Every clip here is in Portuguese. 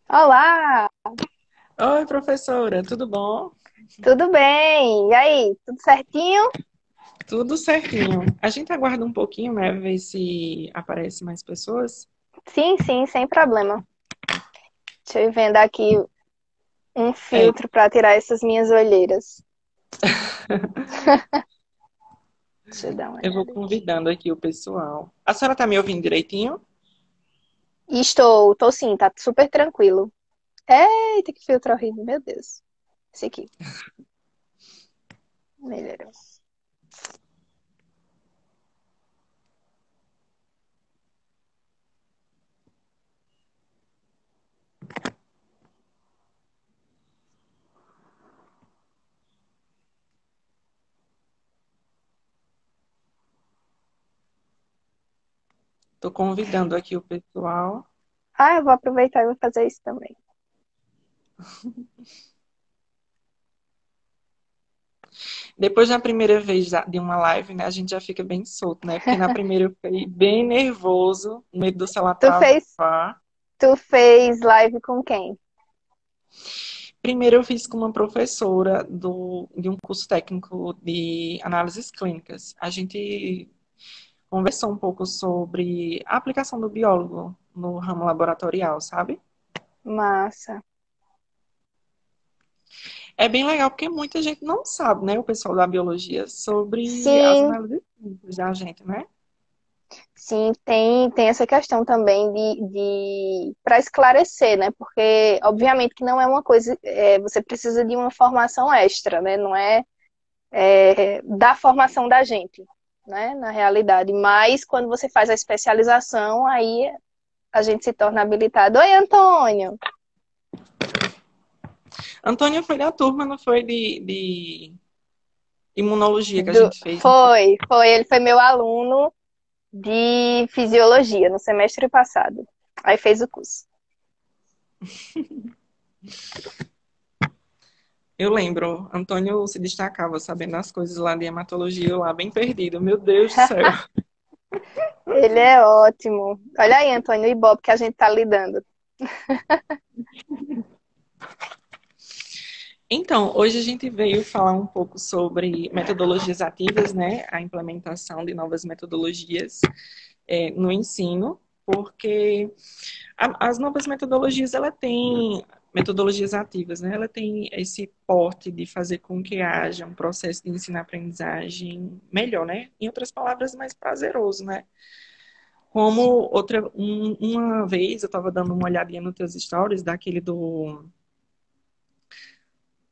Olá, Oi, professora, tudo bom? tudo bem? E aí, tudo certinho? Tudo certinho. A gente aguarda um pouquinho, né, ver se aparecem mais pessoas. Sim, sim, sem problema. Deixa eu ir vendo aqui um É, filtro para tirar essas minhas olheiras. Deixa eu dar uma eu vou olhada aqui. convidando aqui o pessoal. A senhora tá me ouvindo direitinho? Estou sim, tá super tranquilo. Eita, que filtro horrível, meu Deus. Esse aqui, melhorou. Tô convidando aqui o pessoal. Ah, eu vou aproveitar e vou fazer isso também. Depois, na primeira vez de uma live, né, a gente já fica bem solto, né? Porque na primeira eu fiquei bem nervoso, com medo do celular Tu fez, travar. tu fez live com quem? Primeiro eu fiz com uma professora de um curso técnico de análises clínicas. A gente conversou um pouco sobre a aplicação do biólogo no ramo laboratorial, sabe? Massa. É bem legal porque muita gente não sabe, né, o pessoal da biologia, sobre as Sim, análises clínicas da gente, né? sim, tem essa questão também de para esclarecer, né? Porque, obviamente, que não é uma coisa, você precisa de uma formação extra, né? Não é, da formação da gente, né? Na realidade. Mas quando você faz a especialização, aí a gente se torna habilitado. Oi, Antônio! Antônia foi da turma, não foi de imunologia que a Do, gente fez, não foi? ele foi meu aluno de fisiologia no semestre passado. Aí fez o curso. Eu lembro, Antônio se destacava sabendo as coisas lá de hematologia, eu lá bem perdido, meu Deus do céu. Ele é ótimo. Olha aí, Antônio, o Ibope que a gente tá lidando. Então, hoje a gente veio falar um pouco sobre metodologias ativas, né? A implementação de novas metodologias no ensino, porque as novas metodologias, ela tem metodologias ativas, né? Ela tem esse porte de fazer com que haja um processo de ensino-aprendizagem melhor, né? Em outras palavras, mais prazeroso, né? Como uma vez eu estava dando uma olhadinha nos teus stories daquele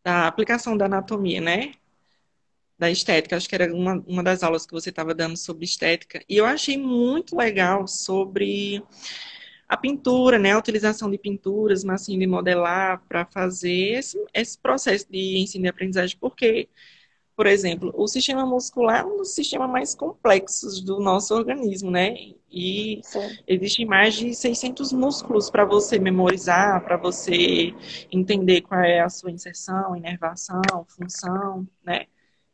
da aplicação da anatomia, né? Da estética, acho que era uma das aulas que você estava dando sobre estética, e eu achei muito legal sobre a pintura, né, a utilização de pinturas, massinha de modelar para fazer esse processo de ensino e aprendizagem, porque, por exemplo, o sistema muscular é um dos sistemas mais complexos do nosso organismo, né? E Sim. existem mais de 600 músculos para você memorizar, para você entender qual é a sua inserção, inervação, função, né?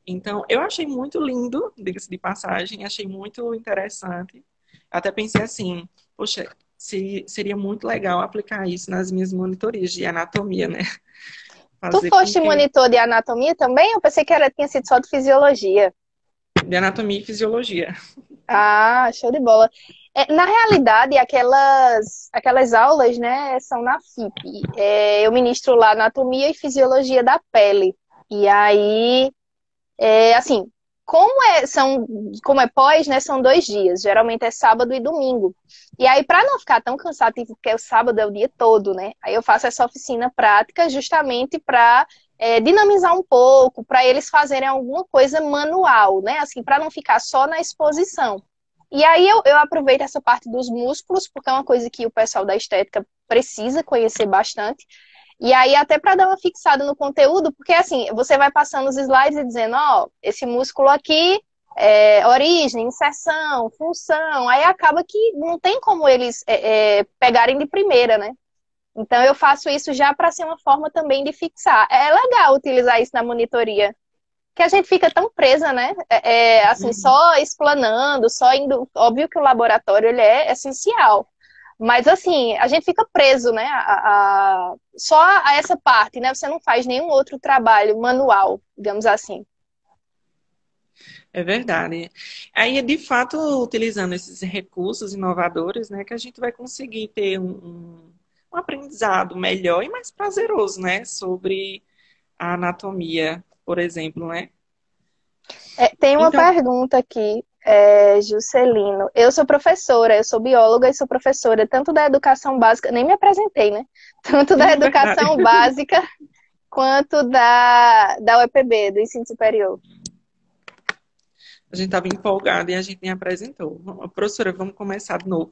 Então, eu achei muito lindo, diga-se de passagem, achei muito interessante. Até pensei assim, poxa, seria muito legal aplicar isso nas minhas monitorias de anatomia, né? Tu Fazer com foste que monitor de anatomia também? Eu pensei que tinha sido só de fisiologia. de anatomia e fisiologia. Ah, show de bola. Na realidade, aquelas aulas, né, são na FIP. Eu ministro lá anatomia e fisiologia da pele. E aí, assim, como é pós, né, são 2 dias. Geralmente é sábado e domingo. E aí, para não ficar tão cansativo, porque o sábado é o dia todo, né? Aí eu faço essa oficina prática justamente para dinamizar um pouco, para eles fazerem alguma coisa manual, né? Assim, para não ficar só na exposição. E aí eu aproveito essa parte dos músculos, porque é uma coisa que o pessoal da estética precisa conhecer bastante. E aí, até para dar uma fixada no conteúdo, porque assim, você vai passando os slides e dizendo, ó, esse músculo aqui é origem, inserção, função, aí acaba que não tem como eles pegarem de primeira, né? Então eu faço isso já para ser uma forma também de fixar. É legal utilizar isso na monitoria, que a gente fica tão presa, né? Assim, Uhum. só explanando, só indo. Óbvio que o laboratório ele é essencial, Mas assim, a gente fica preso, né, só a essa parte, né? Você não faz nenhum outro trabalho manual, digamos assim. É verdade. Aí, de fato, utilizando esses recursos inovadores, né, que a gente vai conseguir ter um aprendizado melhor e mais prazeroso, né, sobre a anatomia, por exemplo, né? Tem uma Então, pergunta aqui, Juscelino. Eu sou professora, eu sou bióloga e sou professora, tanto da educação básica, nem me apresentei, né? Tanto da verdade. educação básica quanto da UEPB, do ensino superior. A gente estava empolgado e a gente nem apresentou. Professora, vamos começar de novo.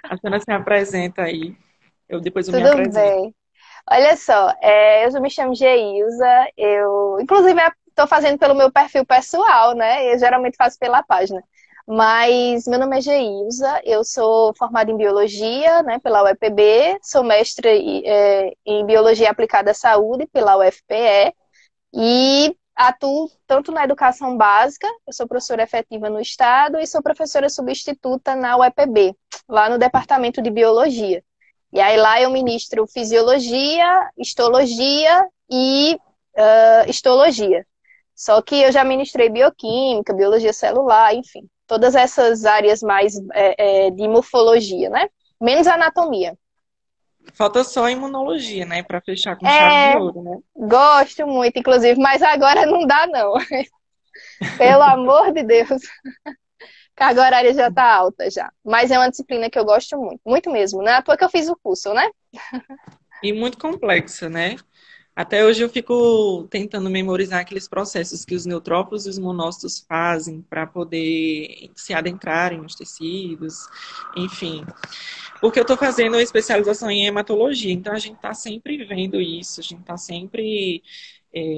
A senhora se apresenta aí. Depois eu me Tudo apresento. bem. Olha só, eu me chamo Geilza, inclusive, estou fazendo pelo meu perfil pessoal, né? Eu geralmente faço pela página. Mas meu nome é Geilza, eu sou formada em Biologia, né, pela UEPB, sou mestre em Biologia Aplicada à Saúde pela UFPE e atuo tanto na educação básica, eu sou professora efetiva no Estado e sou professora substituta na UEPB, lá no Departamento de Biologia. E aí lá eu ministro fisiologia, histologia e histologia. Só que eu já ministrei bioquímica, biologia celular, enfim, todas essas áreas mais de morfologia, né? Menos anatomia. Falta só a imunologia, né, para fechar com chave de É, ouro, né? gosto muito, inclusive, mas agora não dá, não. Pelo amor de Deus. Carga horária já tá alta já. Mas é uma disciplina que eu gosto muito, muito mesmo. Não é à toa que eu fiz o curso, né? E muito complexa, né? Até hoje eu fico tentando memorizar aqueles processos que os neutrófilos e os monócitos fazem para poder se adentrarem nos tecidos, enfim. Porque eu estou fazendo especialização em hematologia, então a gente está sempre vendo isso, a gente está sempre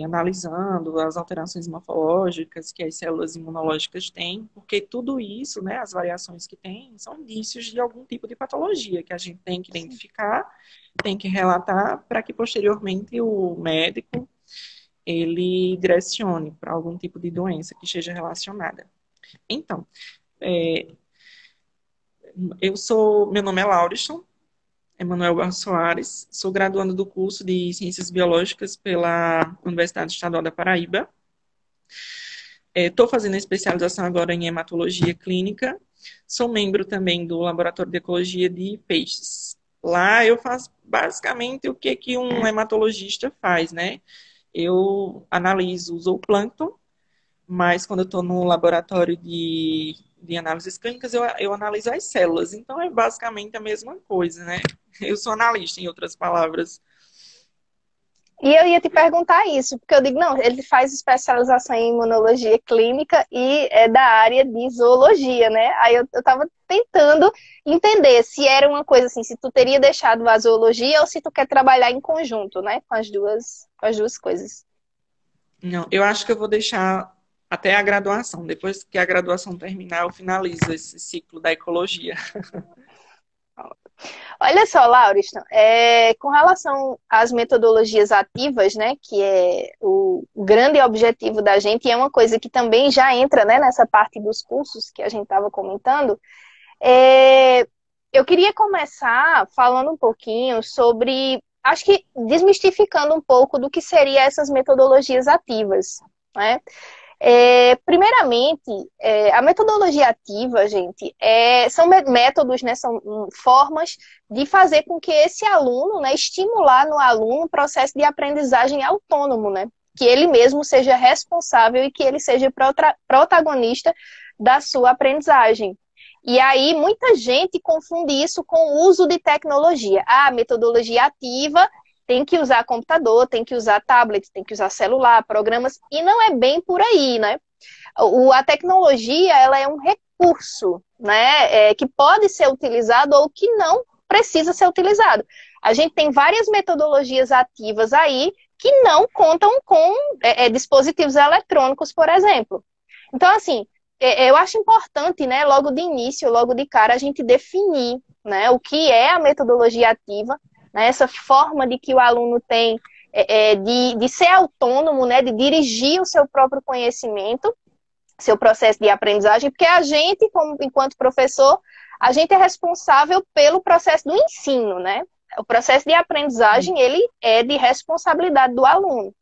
analisando as alterações morfológicas que as células imunológicas têm, porque tudo isso, né, as variações que tem, são indícios de algum tipo de patologia que a gente tem que identificar, tem que relatar, para que posteriormente o médico ele direcione para algum tipo de doença que esteja relacionada. Então, é, meu nome é Lauriston, Emanuel Barros Soares, sou graduando do curso de Ciências Biológicas pela Universidade Estadual da Paraíba. Estou fazendo a especialização agora em hematologia clínica. Sou membro também do Laboratório de Ecologia de Peixes. Lá eu faço basicamente o que um hematologista faz, né? Eu analiso o zooplâncton, mas quando eu estou no laboratório de análises clínicas, eu analiso as células. Então é basicamente a mesma coisa, né? Eu sou analista, em outras palavras. E eu ia te perguntar isso, porque eu digo, não, ele faz especialização em imunologia clínica e é da área de zoologia, né? Aí eu tava tentando entender se era uma coisa assim, se tu teria deixado a zoologia ou se tu quer trabalhar em conjunto, né? Com as duas coisas. Não, eu acho que eu vou deixar até a graduação. Depois que a graduação terminar, eu finalizo esse ciclo da ecologia. Olha só, Lauriston, com relação às metodologias ativas, né, que é o grande objetivo da gente, e é uma coisa que também já entra, né, nessa parte dos cursos que a gente estava comentando, eu queria começar falando um pouquinho sobre, acho que desmistificando um pouco do que seriam essas metodologias ativas, né? Primeiramente, a metodologia ativa, gente, são métodos, né, são formas de fazer com que esse aluno, né, estimular no aluno um processo de aprendizagem autônomo, né, que ele mesmo seja responsável e que ele seja protagonista da sua aprendizagem. E aí, muita gente confunde isso com o uso de tecnologia. A metodologia ativa tem que usar computador, tem que usar tablet, tem que usar celular, programas, e não é bem por aí, né? A tecnologia, ela é um recurso, né, que pode ser utilizado ou que não precisa ser utilizado. A gente tem várias metodologias ativas aí que não contam com dispositivos eletrônicos, por exemplo. Então, assim, eu acho importante, né, logo de início, logo de cara, a gente definir, né, o que é a metodologia ativa, né, essa forma de que o aluno tem de ser autônomo, né, de dirigir o seu próprio conhecimento, seu processo de aprendizagem, porque a gente, como, enquanto professor, a gente é responsável pelo processo do ensino, né? O processo de aprendizagem, ele é de responsabilidade do aluno.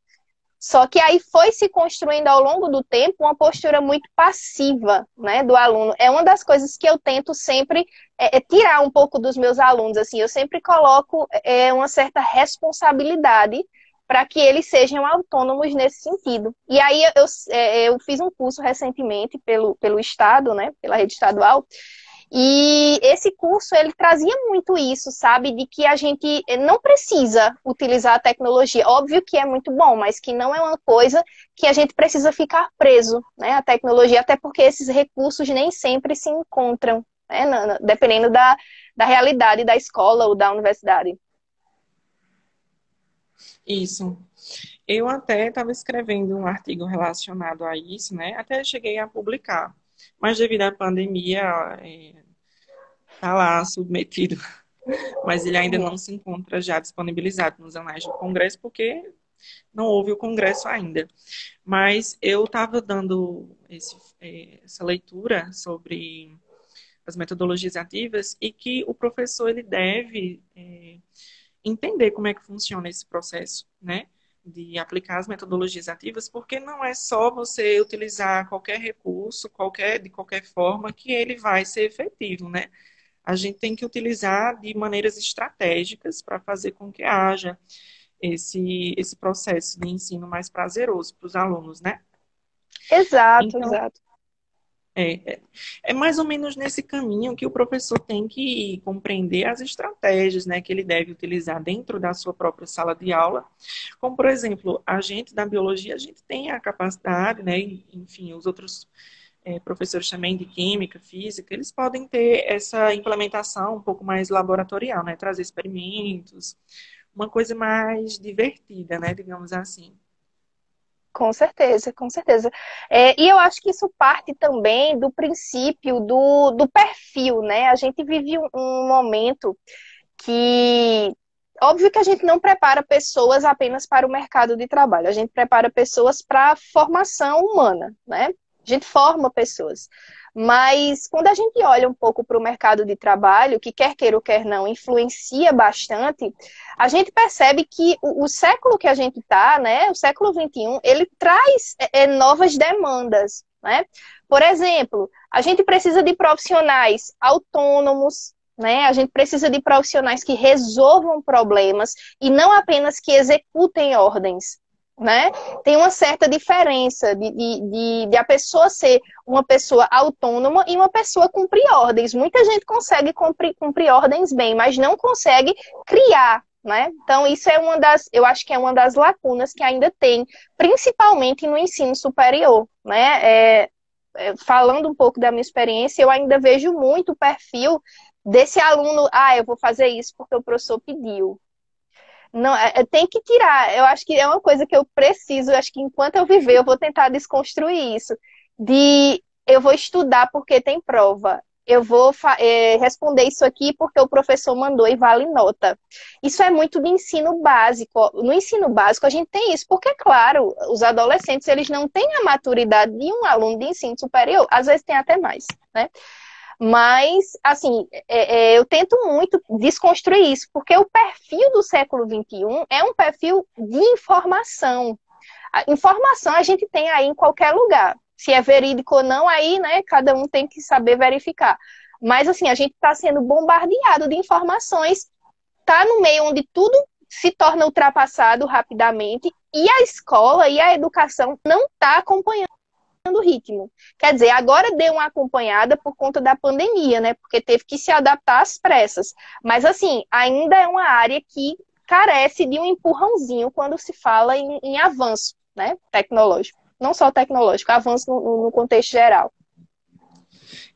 Só que aí foi se construindo ao longo do tempo uma postura muito passiva, né, do aluno. É uma das coisas que eu tento sempre tirar um pouco dos meus alunos. Assim, eu sempre coloco uma certa responsabilidade para que eles sejam autônomos nesse sentido. E aí eu fiz um curso recentemente pelo Estado, né, pela rede estadual, e esse curso, ele trazia muito isso, sabe? De que a gente não precisa utilizar a tecnologia. Óbvio que é muito bom, mas que não é uma coisa que a gente precisa ficar preso, né? A tecnologia, até porque esses recursos nem sempre se encontram, né? Dependendo da realidade da escola ou da universidade. Isso. Eu até estava escrevendo um artigo relacionado a isso, né? Até cheguei a publicar. Mas devido à pandemia, está lá submetido. Mas ele ainda não se encontra já disponibilizado nos anais do Congresso, porque não houve o Congresso ainda. Mas eu estava dando essa leitura sobre as metodologias ativas e que o professor ele deve entender como é que funciona esse processo, né? De aplicar as metodologias ativas, porque não é só você utilizar qualquer recurso, de qualquer forma, que ele vai ser efetivo, né? A gente tem que utilizar de maneiras estratégicas para fazer com que haja esse processo de ensino mais prazeroso para os alunos, né? Exato, Então, exato. é mais ou menos nesse caminho que o professor tem que compreender as estratégias, né, que ele deve utilizar dentro da sua própria sala de aula. Como, por exemplo, a gente da biologia, a gente tem a capacidade, né, enfim, os outros professores também de química, física, eles podem ter essa implementação um pouco mais laboratorial, né, trazer experimentos, uma coisa mais divertida, né, digamos assim. Com certeza, com certeza. E eu acho que isso parte também do princípio do perfil, né? A gente vive um momento que, óbvio que a gente não prepara pessoas apenas para o mercado de trabalho, a gente prepara pessoas para a formação humana, né? A gente forma pessoas. Mas quando a gente olha um pouco para o mercado de trabalho, que quer queira ou quer não, influencia bastante, a gente percebe que o século que a gente está, né, o século XXI, ele traz novas demandas, né? Por exemplo, a gente precisa de profissionais autônomos, né? A gente precisa de profissionais que resolvam problemas e não apenas que executem ordens, né? Tem uma certa diferença de a pessoa ser uma pessoa autônoma e uma pessoa cumprir ordens. Muita gente consegue cumprir ordens bem, mas não consegue criar, né? Então, isso é eu acho que é uma das lacunas que ainda tem, principalmente no ensino superior, né? Falando um pouco da minha experiência, eu ainda vejo muito o perfil desse aluno, eu vou fazer isso porque o professor pediu. Não, tem que tirar. Eu acho que é uma coisa que eu preciso, acho que enquanto eu viver, eu vou tentar desconstruir isso. Eu vou estudar porque tem prova. Eu vou responder isso aqui porque o professor mandou e vale nota. Isso é muito de ensino básico. No ensino básico a gente tem isso, porque, claro, os adolescentes eles não têm a maturidade de um aluno de ensino superior, às vezes tem até mais, né? Mas, assim, eu tento muito desconstruir isso, porque o perfil do século XXI é um perfil de informação. A informação a gente tem aí em qualquer lugar. Se é verídico ou não, aí, né, cada um tem que saber verificar. Mas, assim, a gente está sendo bombardeado de informações, está no meio onde tudo se torna ultrapassado rapidamente e a escola e a educação não está acompanhando o ritmo. Quer dizer, agora deu uma acompanhada por conta da pandemia, né? Porque teve que se adaptar às pressas. Mas, assim, ainda é uma área que carece de um empurrãozinho quando se fala em avanço, né? Tecnológico. Não só tecnológico, avanço no contexto geral.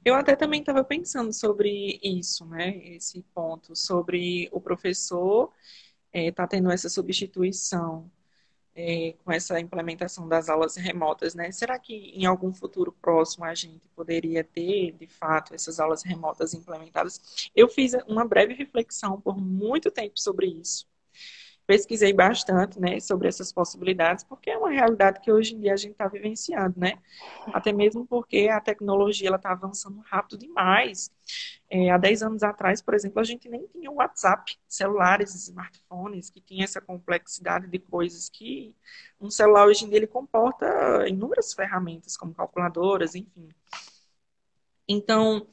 Eu até também estava pensando sobre isso, né? Esse ponto, sobre o professor tá tendo essa substituição com essa implementação das aulas remotas, né? Será que em algum futuro próximo a gente poderia ter, de fato, essas aulas remotas implementadas? Eu fiz uma breve reflexão por muito tempo sobre isso. pesquisei bastante, né, sobre essas possibilidades, porque é uma realidade que hoje em dia a gente está vivenciando, né? Até mesmo porque a tecnologia ela está avançando rápido demais. Há 10 anos atrás, por exemplo, a gente nem tinha o WhatsApp, celulares, smartphones, que tinha essa complexidade de coisas que um celular hoje em dia ele comporta inúmeras ferramentas, como calculadoras, enfim. Então,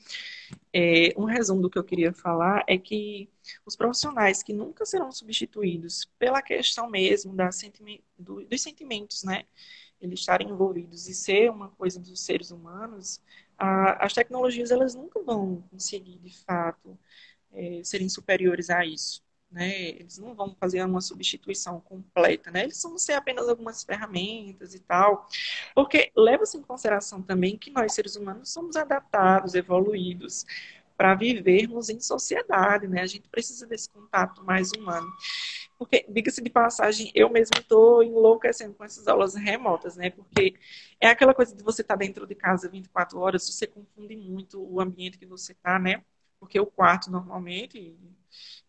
um resumo do que eu queria falar é que os profissionais que nunca serão substituídos pela questão mesmo dos sentimentos, né? Eles estarem envolvidos e ser uma coisa dos seres humanos, as tecnologias elas nunca vão conseguir, de fato, serem superiores a isso. Né? Eles não vão fazer uma substituição completa, né? Eles vão ser apenas algumas ferramentas e tal, porque leva-se em consideração também que nós, seres humanos, somos adaptados, evoluídos para vivermos em sociedade, né? A gente precisa desse contato mais humano. Porque, diga-se de passagem, eu mesmo estou enlouquecendo com essas aulas remotas, né? Porque é aquela coisa de você estar dentro de casa 24 horas, você confunde muito o ambiente que você está, né? Porque o quarto, normalmente,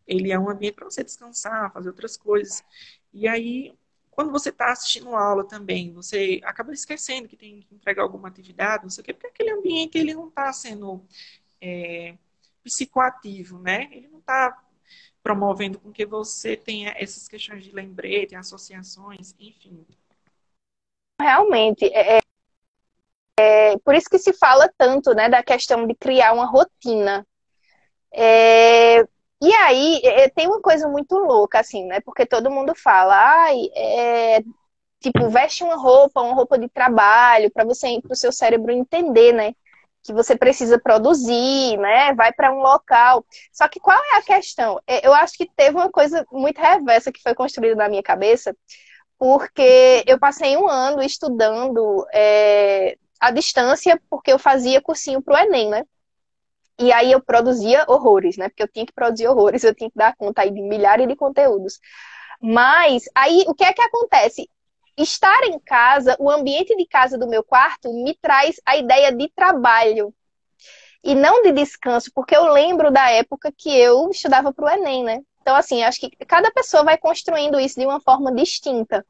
ele é um ambiente para você descansar, fazer outras coisas. E aí, quando você está assistindo aula também, você acaba esquecendo que tem que entregar alguma atividade, não sei o quê, porque aquele ambiente, ele não está sendo psicoativo, né? Ele não está promovendo com que você tenha essas questões de lembrete, associações, enfim. Realmente, por isso que se fala tanto, né, da questão de criar uma rotina. E aí, tem uma coisa muito louca, assim, né? Porque todo mundo fala, ai, tipo, veste uma roupa de trabalho, para você, para o seu cérebro entender, né? Que você precisa produzir, né? Vai para um local. Só que qual é a questão? Eu acho que teve uma coisa muito reversa que foi construída na minha cabeça, porque eu passei um ano estudando à distância, porque eu fazia cursinho pro Enem, né? E aí eu produzia horrores, né? Porque eu tinha que produzir horrores, eu tinha que dar conta aí de milhares de conteúdos. Mas aí o que é que acontece? Estar em casa, o ambiente de casa do meu quarto me traz a ideia de trabalho e não de descanso, porque eu lembro da época que eu estudava para o Enem, né? Então, assim, acho que cada pessoa vai construindo isso de uma forma distinta.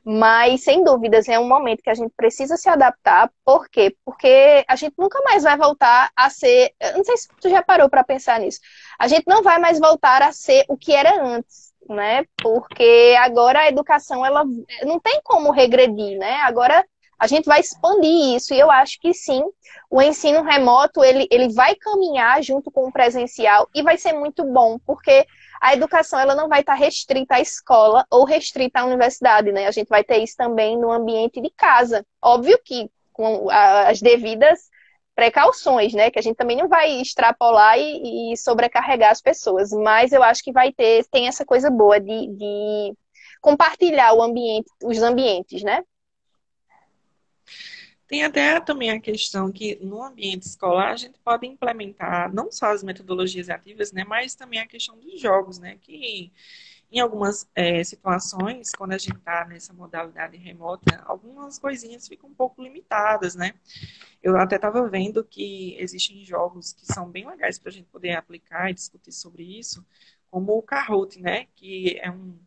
Mas, sem dúvidas, é um momento que a gente precisa se adaptar. Por quê? Porque a gente nunca mais vai voltar a ser. Eu não sei se tu já parou para pensar nisso. A gente não vai mais voltar a ser o que era antes, né? Porque agora a educação, ela não tem como regredir, né? Agora a gente vai expandir isso. E eu acho que sim, o ensino remoto, ele vai caminhar junto com o presencial e vai ser muito bom, porque a educação ela não vai estar restrita à escola ou restrita à universidade, né? A gente vai ter isso também no ambiente de casa. Óbvio que com as devidas precauções, né? Que a gente também não vai extrapolar e sobrecarregar as pessoas. Mas eu acho que tem essa coisa boa de compartilhar os ambientes, né? Tem até também a questão que no ambiente escolar a gente pode implementar não só as metodologias ativas, né, mas também a questão dos jogos, né, que em algumas situações, quando a gente está nessa modalidade remota, algumas coisinhas ficam um pouco limitadas, né? Eu até estava vendo que existem jogos que são bem legais para a gente poder aplicar e discutir sobre isso, como o Kahoot, né, que é um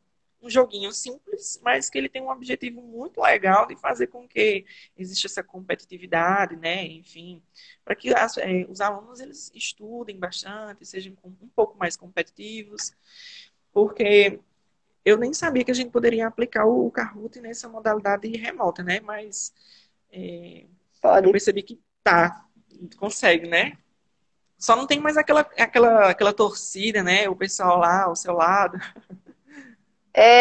joguinho simples, mas que ele tem um objetivo muito legal de fazer com que exista essa competitividade, né? Enfim, para que os alunos eles estudem bastante, sejam um pouco mais competitivos, porque eu nem sabia que a gente poderia aplicar o Kahoot nessa modalidade remota, né? Mas eu Pode. percebi que consegue, né? Só não tem mais aquela torcida, né? O pessoal lá ao seu lado.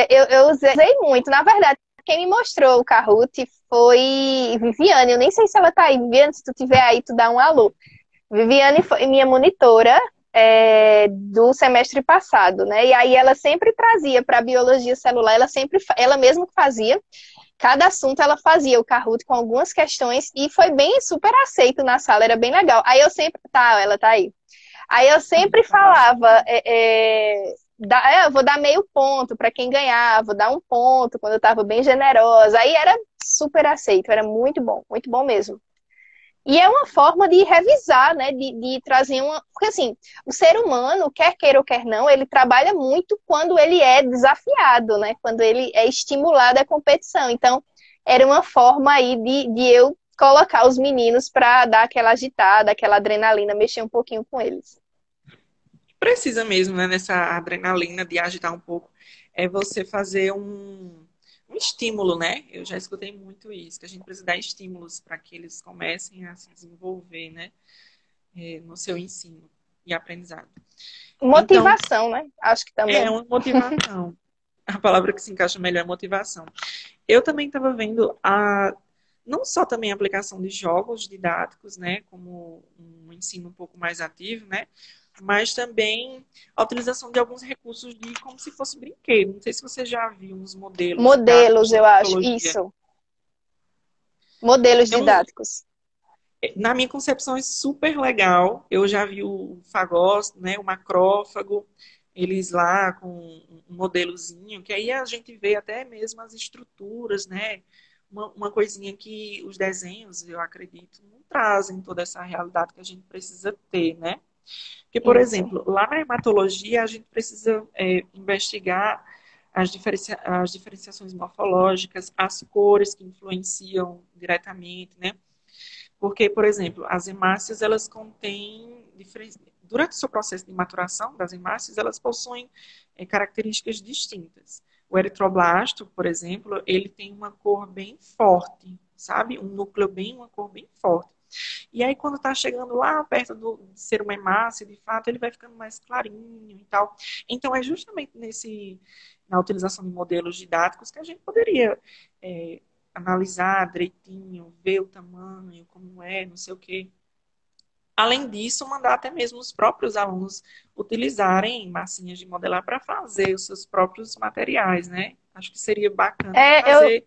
Eu usei muito. Na verdade, quem me mostrou o Kahoot foi Viviane. Eu nem sei se ela tá aí. Viviane, se tu tiver aí, tu dá um alô. Viviane foi minha monitora do semestre passado, né? E aí ela sempre trazia para biologia celular, ela mesma que fazia. Cada assunto ela fazia o Kahoot com algumas questões e foi bem super aceito na sala, era bem legal. Aí eu sempre, ela tá aí. Aí eu sempre falava, eu vou dar meio ponto para quem ganhar, vou dar um ponto quando eu estava bem generosa. Aí era super aceito, era muito bom mesmo. E é uma forma de revisar, né? De trazer uma. Porque assim, o ser humano, quer queira ou quer não, ele trabalha muito quando ele é desafiado, né? Quando ele é estimulado à competição. Então, era uma forma aí de eu colocar os meninos para dar aquela agitada, aquela adrenalina, mexer um pouquinho com eles. Precisa mesmo, né, nessa adrenalina de agitar um pouco, é você fazer um estímulo, né? Eu já escutei muito isso, que a gente precisa dar estímulos para que eles comecem a se desenvolver, né, no seu ensino e aprendizado. Então, Motivação, né? Acho que é também. uma motivação. A palavra que se encaixa melhor é motivação. Eu também estava vendo não só também a aplicação de jogos didáticos, né, como um ensino um pouco mais ativo, né, mas também a utilização de alguns recursos de como se fosse brinquedo. Não sei se você já viu uns modelos didáticos Modelos, de eu acho. metodologia. Isso. Modelos É um, didáticos. na minha concepção é super legal. Eu já vi o Fagós, né, o macrófago, eles lá com um modelozinho, que aí a gente vê até mesmo as estruturas, né? Uma coisinha que os desenhos, eu acredito, não trazem toda essa realidade que a gente precisa ter, né? Porque, por Isso. exemplo, lá na hematologia a gente precisa investigar as diferenciações morfológicas, as cores que influenciam diretamente, né? Porque, por exemplo, as hemácias, elas contêm, durante o seu processo de maturação das hemácias, elas possuem características distintas. O eritroblasto, por exemplo, ele tem uma cor bem forte, sabe? Um núcleo uma cor bem forte. E aí, quando está chegando lá perto de ser uma hemácia, de fato, ele vai ficando mais clarinho e tal. Então, é justamente na utilização de modelos didáticos que a gente poderia analisar direitinho, ver o tamanho, como é, não sei o quê. Além disso, mandar até mesmo os próprios alunos utilizarem massinhas de modelar para fazer os seus próprios materiais, né? Acho que seria bacana de É, eu, fazer.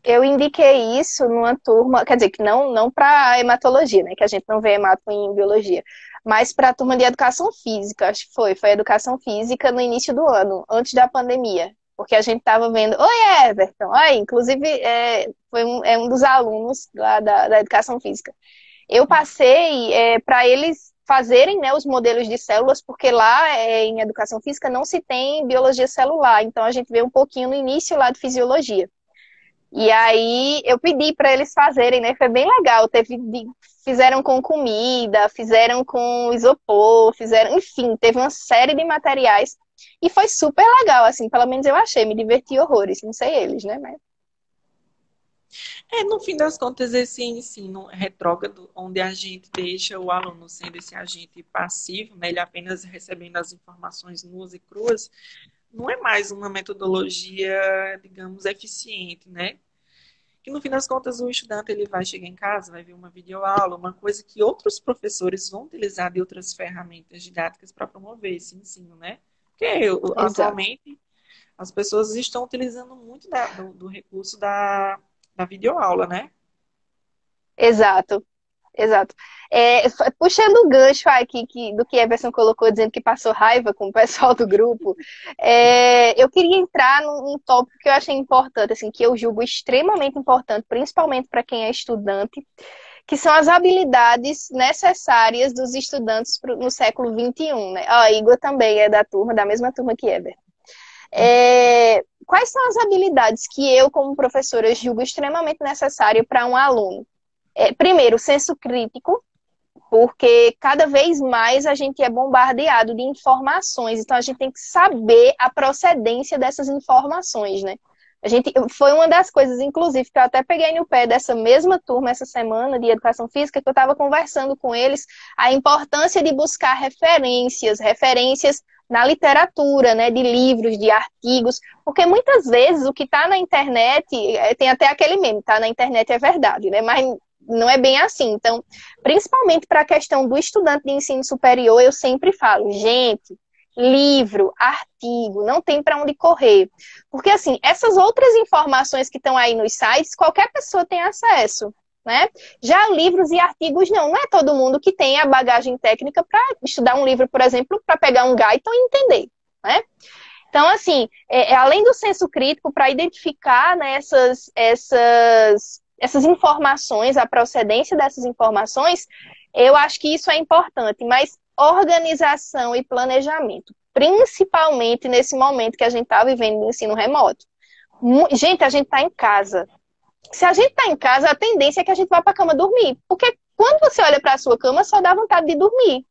eu indiquei isso numa turma, quer dizer, que não para hematologia, né? Que a gente não vê hemato em biologia, mas para a turma de educação física, acho que foi educação física no início do ano, antes da pandemia. Porque a gente estava vendo, oi, Everton, aí, inclusive é um dos alunos lá da educação física. Eu passei para eles fazerem, né, os modelos de células, porque lá em educação física não se tem biologia celular, então a gente vê um pouquinho no início lá de fisiologia. E aí eu pedi para eles fazerem, né? Foi bem legal. Fizeram com comida, fizeram com isopor, fizeram, enfim, teve uma série de materiais. E foi super legal, assim, pelo menos eu achei, me diverti horrores, não sei eles, né? Mas... No fim das contas, esse ensino retrógrado, onde a gente deixa o aluno sendo esse agente passivo, né, ele apenas recebendo as informações nuas e cruas, não é mais uma metodologia, digamos, eficiente, né? Que no fim das contas o estudante ele vai chegar em casa, vai ver uma videoaula, uma coisa que outros professores vão utilizar de outras ferramentas didáticas para promover esse ensino, né? Porque Exato. atualmente as pessoas estão utilizando muito do recurso da videoaula, né? Exato. Exato. Puxando o gancho aqui do que a Everson colocou, dizendo que passou raiva com o pessoal do grupo, eu queria entrar num tópico que eu achei importante, assim, que eu julgo extremamente importante, principalmente para quem é estudante, que são as habilidades necessárias dos estudantes no século XXI, né? A Igor também é da mesma turma que Eber. Quais são as habilidades que eu, como professora, julgo extremamente necessário para um aluno? Primeiro, senso crítico, porque cada vez mais a gente é bombardeado de informações, então a gente tem que saber a procedência dessas informações, né? Foi uma das coisas, inclusive, que eu até peguei no pé dessa mesma turma essa semana de educação física, que eu estava conversando com eles, a importância de buscar referências na literatura, né, de livros, de artigos, porque muitas vezes o que está na internet, tem até aquele meme, tá na internet é verdade, né, mas não é bem assim. Então, principalmente para a questão do estudante de ensino superior, eu sempre falo, gente, livro, artigo, não tem para onde correr. Porque, assim, essas outras informações que estão aí nos sites, qualquer pessoa tem acesso, né? Já livros e artigos, não é todo mundo que tem a bagagem técnica para estudar um livro, por exemplo, para pegar um Guyton e entender, né? Então, assim, além do senso crítico, para identificar, né, essas essas informações, a procedência dessas informações, eu acho que isso é importante, mas organização e planejamento, principalmente nesse momento que a gente está vivendo no ensino remoto. Gente, a gente está em casa. Se a gente está em casa, a tendência é que a gente vá para a cama dormir, porque quando você olha para a sua cama, só dá vontade de dormir.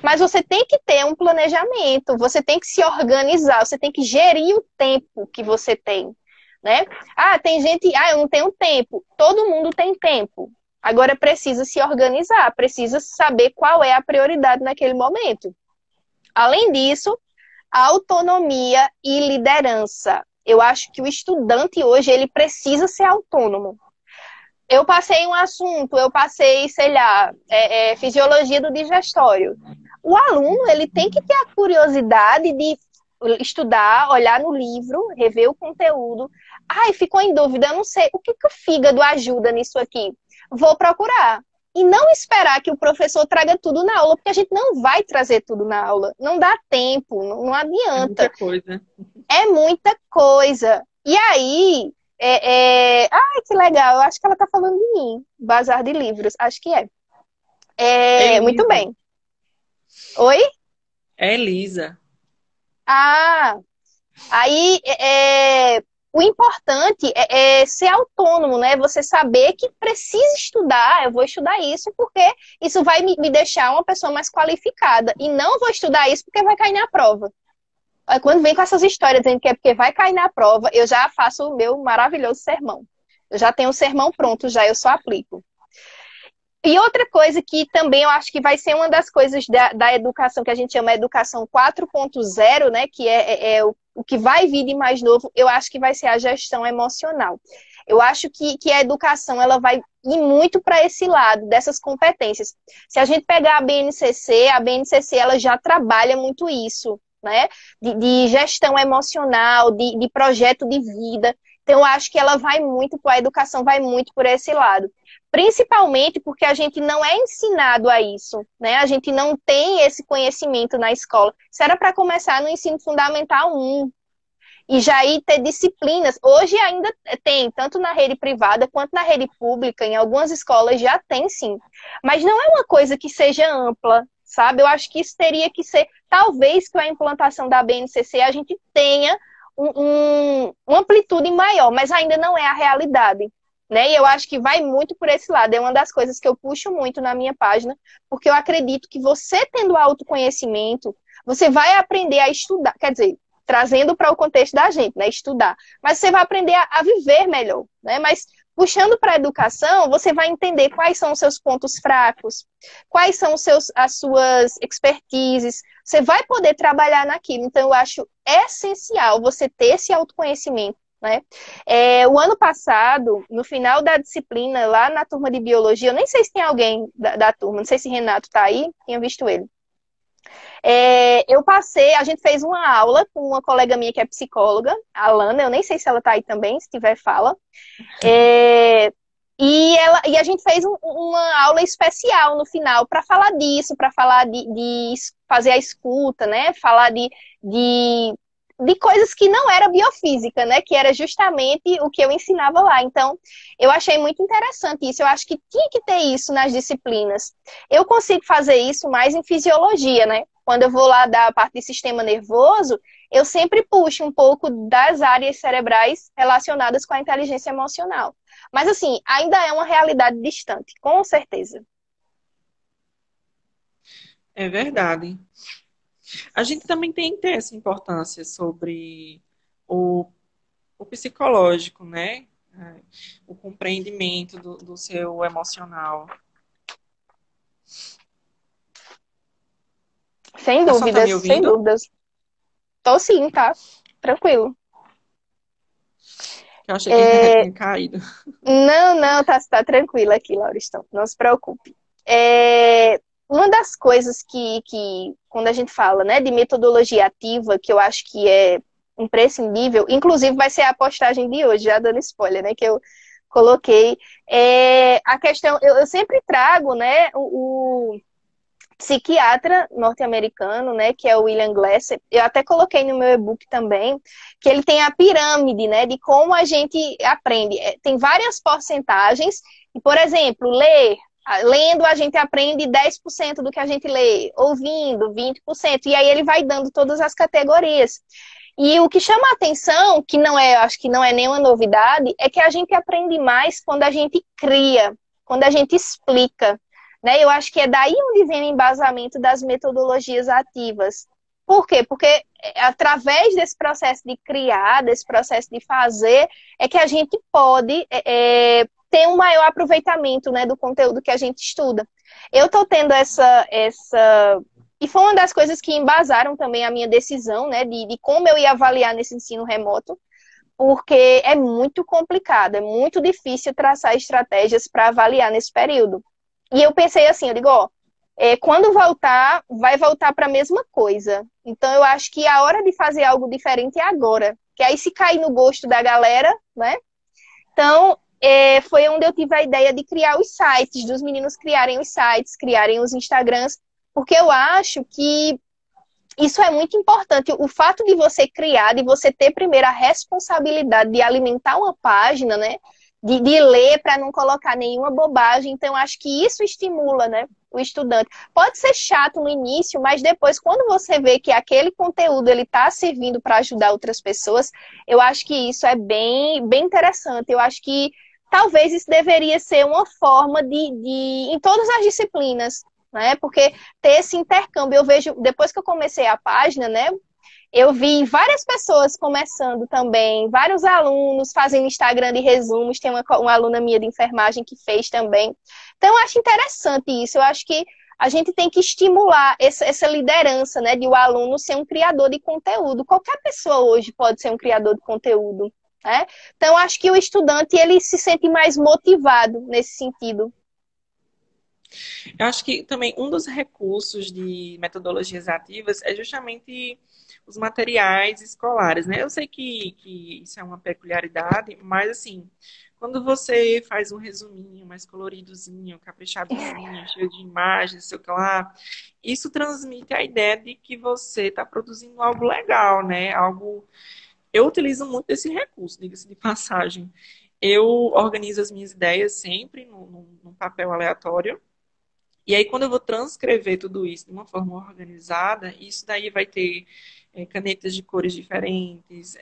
Mas você tem que ter um planejamento, você tem que se organizar, você tem que gerir o tempo que você tem, né? Ah, tem gente, eu não tenho tempo. Todo mundo tem tempo. Agora precisa se organizar, precisa saber qual é a prioridade naquele momento. Além disso, autonomia e liderança. Eu acho que o estudante hoje, ele precisa ser autônomo. Eu passei um assunto, eu passei, sei lá, fisiologia do digestório. O aluno, ele tem que ter a curiosidade de estudar, olhar no livro, rever o conteúdo. Ai, ficou em dúvida, eu não sei, o que que o fígado ajuda nisso aqui? Vou procurar. E não esperar que o professor traga tudo na aula, porque a gente não vai trazer tudo na aula. Não dá tempo, não É adianta. muita coisa. É muita coisa. E aí, ai, que legal, eu acho que ela tá falando de mim. Bazar de livros, acho que é. Muito Elisa. bem. Oi? Elisa. Ah, aí o importante é ser autônomo, né? Você saber que precisa estudar, eu vou estudar isso porque isso vai me deixar uma pessoa mais qualificada. E não vou estudar isso porque vai cair na prova. Quando vem com essas histórias dizendo que é porque vai cair na prova, eu já faço o meu maravilhoso sermão. Eu já tenho o sermão pronto, já eu só aplico. E outra coisa que também eu acho que vai ser uma das coisas da educação que a gente chama educação 4.0, né? Que é o que vai vir de mais novo, eu acho que vai ser a gestão emocional. Eu acho que a educação ela vai ir muito para esse lado, dessas competências. Se a gente pegar a BNCC ela já trabalha muito isso, né? De gestão emocional, de projeto de vida. Então, eu acho que ela vai muito, a educação vai muito por esse lado. Principalmente porque a gente não é ensinado a isso, né? A gente não tem esse conhecimento na escola. Isso era para começar no ensino fundamental 1. E já ir ter disciplinas. Hoje ainda tem, tanto na rede privada quanto na rede pública, em algumas escolas já tem sim. Mas não é uma coisa que seja ampla, sabe? Eu acho que isso teria que ser, talvez com a implantação da BNCC a gente tenha uma amplitude maior, mas ainda não é a realidade. Né? E eu acho que vai muito por esse lado. É uma das coisas que eu puxo muito na minha página, porque eu acredito que você tendo autoconhecimento, você vai aprender a estudar, quer dizer, trazendo para o contexto da gente, né? Estudar. Mas você vai aprender a viver melhor, né? Mas puxando para a educação, você vai entender quais são os seus pontos fracos, quais são as suas expertises, você vai poder trabalhar naquilo. Então, eu acho essencial você ter esse autoconhecimento, né? O ano passado, no final da disciplina, lá na turma de biologia, eu nem sei se tem alguém da turma, não sei se Renato tá aí, tinha visto ele. A gente fez uma aula com uma colega minha que é psicóloga, a Alana, eu nem sei se ela tá aí também, se tiver, fala. E a gente fez uma aula especial no final para falar disso, para falar de fazer a escuta, né? Falar de coisas que não era biofísica, né? Que era justamente o que eu ensinava lá. Então, eu achei muito interessante isso. Eu acho que tinha que ter isso nas disciplinas. Eu consigo fazer isso mais em fisiologia, né? Quando eu vou lá dar a parte de sistema nervoso, eu sempre puxo um pouco das áreas cerebrais relacionadas com a inteligência emocional. Mas, assim, ainda é uma realidade distante, com certeza. É verdade. A gente também tem que ter essa importância sobre o psicológico, né? O compreendimento do seu emocional. Sem A senhora tá dúvidas, me sem ouvindo? dúvidas. Tô sim, tá? Tranquilo. Eu achei que a internet tinha caído. Não, tá tranquila aqui, Lauristão. Não se preocupe. Uma das coisas que, quando a gente fala, né, de metodologia ativa, que eu acho que é imprescindível, inclusive vai ser a postagem de hoje, já dando spoiler, né, que eu coloquei, a questão, eu sempre trago, né, psiquiatra norte-americano, né, que é o William Glasser. Eu até coloquei no meu e-book também, que ele tem a pirâmide, né, de como a gente aprende. Tem várias porcentagens, e, por exemplo, lendo a gente aprende 10% do que a gente lê, ouvindo 20%, e aí ele vai dando todas as categorias. E o que chama a atenção, que não é, acho que não é nenhuma novidade, é que a gente aprende mais quando a gente cria, quando a gente explica, né? Eu acho que é daí onde vem o embasamento das metodologias ativas. Por quê? Porque através desse processo de criar, desse processo de fazer, é que a gente pode ter um maior aproveitamento, né, do conteúdo que a gente estuda. Eu estou tendo essa e foi uma das coisas que embasaram também a minha decisão, né, de como eu ia avaliar nesse ensino remoto, porque é muito complicado, é muito difícil traçar estratégias para avaliar nesse período. E eu pensei assim, eu digo, ó, quando voltar, vai voltar para a mesma coisa. Então eu acho que a hora de fazer algo diferente é agora. Que aí se cair no gosto da galera, né? Então, foi onde eu tive a ideia de criar os sites, dos meninos criarem os sites, criarem os Instagrams, porque eu acho que isso é muito importante. O fato de você criar, de você ter primeiro a responsabilidade de alimentar uma página, né? De ler para não colocar nenhuma bobagem. Então, acho que isso estimula, né, o estudante. Pode ser chato no início, mas depois, quando você vê que aquele conteúdo ele está servindo para ajudar outras pessoas, eu acho que isso é bem, bem interessante. Eu acho que talvez isso deveria ser uma forma em todas as disciplinas, né? Porque ter esse intercâmbio, eu vejo, depois que eu comecei a página, né? Eu vi várias pessoas começando também, vários alunos fazendo Instagram de resumos, tem uma aluna minha de enfermagem que fez também. Então, eu acho interessante isso, eu acho que a gente tem que estimular essa liderança, né, de o aluno ser um criador de conteúdo. Qualquer pessoa hoje pode ser um criador de conteúdo, né? Então, eu acho que o estudante, ele se sente mais motivado nesse sentido. Eu acho que também um dos recursos de metodologias ativas é justamente os materiais escolares, né? Eu sei que isso é uma peculiaridade, mas assim, quando você faz um resuminho mais coloridozinho, caprichadozinho, cheio de imagens, sei lá, isso transmite a ideia de que você está produzindo algo legal, né? Algo. Eu utilizo muito esse recurso, diga-se de passagem. Eu organizo as minhas ideias sempre num papel aleatório. E aí, quando eu vou transcrever tudo isso de uma forma organizada, isso daí vai ter canetas de cores diferentes,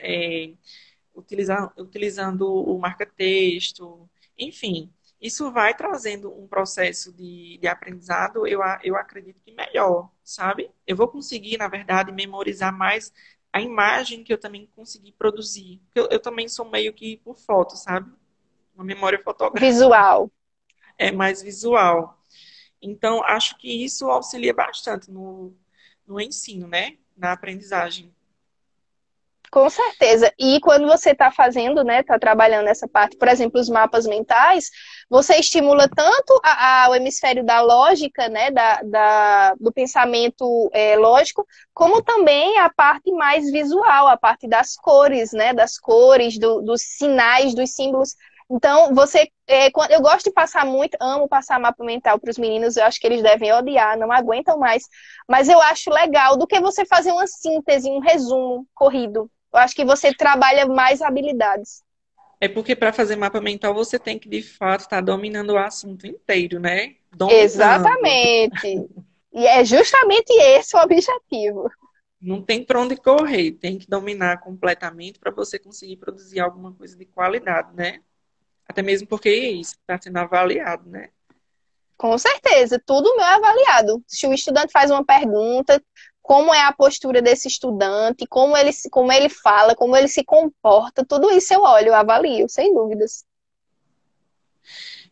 utilizando o marca-texto, enfim. Isso vai trazendo um processo de aprendizado, eu acredito que melhor, sabe? Eu vou conseguir, na verdade, memorizar mais a imagem que eu também consegui produzir. Eu também sou meio que por foto, sabe? Uma memória fotográfica Visual. é mais visual. Então, acho que isso auxilia bastante no ensino, né? Na aprendizagem. Com certeza. E quando você está fazendo, né, está trabalhando essa parte, por exemplo, os mapas mentais, você estimula tanto o hemisfério da lógica, né, do pensamento lógico, como também a parte mais visual, a parte das cores, né, das cores, dos sinais, dos símbolos. Então, eu gosto de passar muito, amo passar mapa mental para os meninos, eu acho que eles devem odiar, não aguentam mais, mas eu acho legal do que você fazer uma síntese, um resumo corrido. Eu acho que você trabalha mais habilidades. É porque para fazer mapa mental você tem que, de fato, estar dominando o assunto inteiro, né? Dominando. Exatamente. E é justamente esse o objetivo. Não tem para onde correr. Tem que dominar completamente para você conseguir produzir alguma coisa de qualidade, né? Até mesmo porque isso está sendo avaliado, né? Com certeza, tudo meu é avaliado. Se o estudante faz uma pergunta, como é a postura desse estudante, como ele fala, como ele se comporta, tudo isso eu olho, eu avalio, sem dúvidas.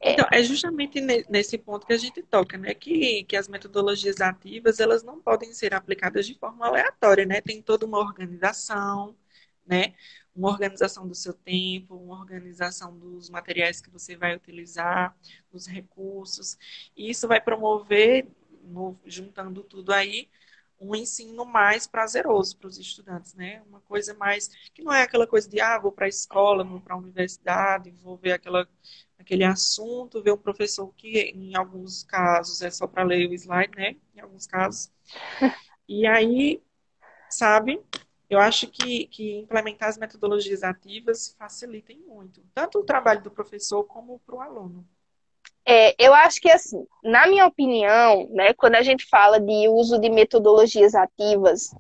É, Então, é justamente nesse ponto que a gente toca, né? Que as metodologias ativas, elas não podem ser aplicadas de forma aleatória, né? Tem toda uma organização, né? Uma organização do seu tempo, uma organização dos materiais que você vai utilizar, os recursos. E isso vai promover, juntando tudo aí, um ensino mais prazeroso para os estudantes, né? Uma coisa mais, que não é aquela coisa de, vou para a escola, vou para a universidade, vou ver aquele assunto, ver um professor que, em alguns casos, é só para ler o slide, né? Em alguns casos. E aí, sabe, eu acho que implementar as metodologias ativas facilitem muito, tanto o trabalho do professor como para o aluno. Eu acho que, assim, na minha opinião, né, quando a gente fala de uso de metodologias ativas,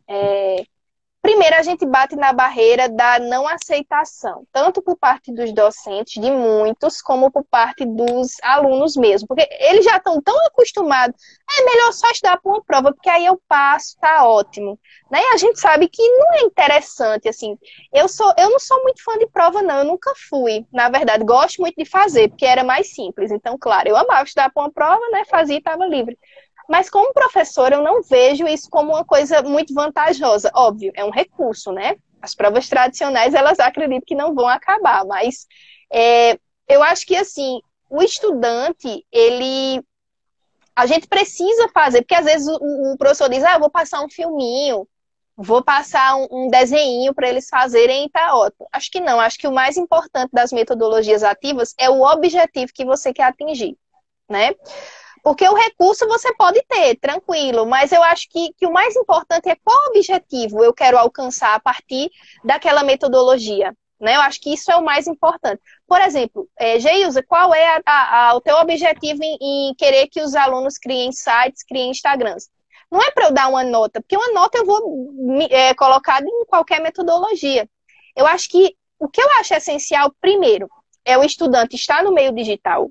primeiro, a gente bate na barreira da não aceitação, tanto por parte dos docentes, de muitos, como por parte dos alunos mesmo. Porque eles já estão tão acostumados, é melhor só estudar para uma prova, porque aí eu passo, tá ótimo. Né? E a gente sabe que não é interessante, assim. Eu não sou muito fã de prova, não, eu nunca fui. Na verdade, gosto muito de fazer, porque era mais simples. Então, claro, eu amava estudar para uma prova, né? Fazia e estava livre. Mas como professora, eu não vejo isso como uma coisa muito vantajosa. Óbvio, é um recurso, né? As provas tradicionais, elas acreditam que não vão acabar, mas eu acho que, assim, o estudante, a gente precisa fazer, porque às vezes o professor diz, eu vou passar um filminho, vou passar um desenho para eles fazerem e tá ótimo. Acho que não, acho que o mais importante das metodologias ativas é o objetivo que você quer atingir, né? Porque o recurso você pode ter, tranquilo, mas eu acho que o mais importante é qual objetivo eu quero alcançar a partir daquela metodologia. Né? Eu acho que isso é o mais importante. Por exemplo, Geilza, qual é o teu objetivo em querer que os alunos criem sites, criem Instagrams? Não é para eu dar uma nota, porque uma nota eu vou colocar em qualquer metodologia. Eu acho que o que eu acho essencial, primeiro, é o estudante estar no meio digital,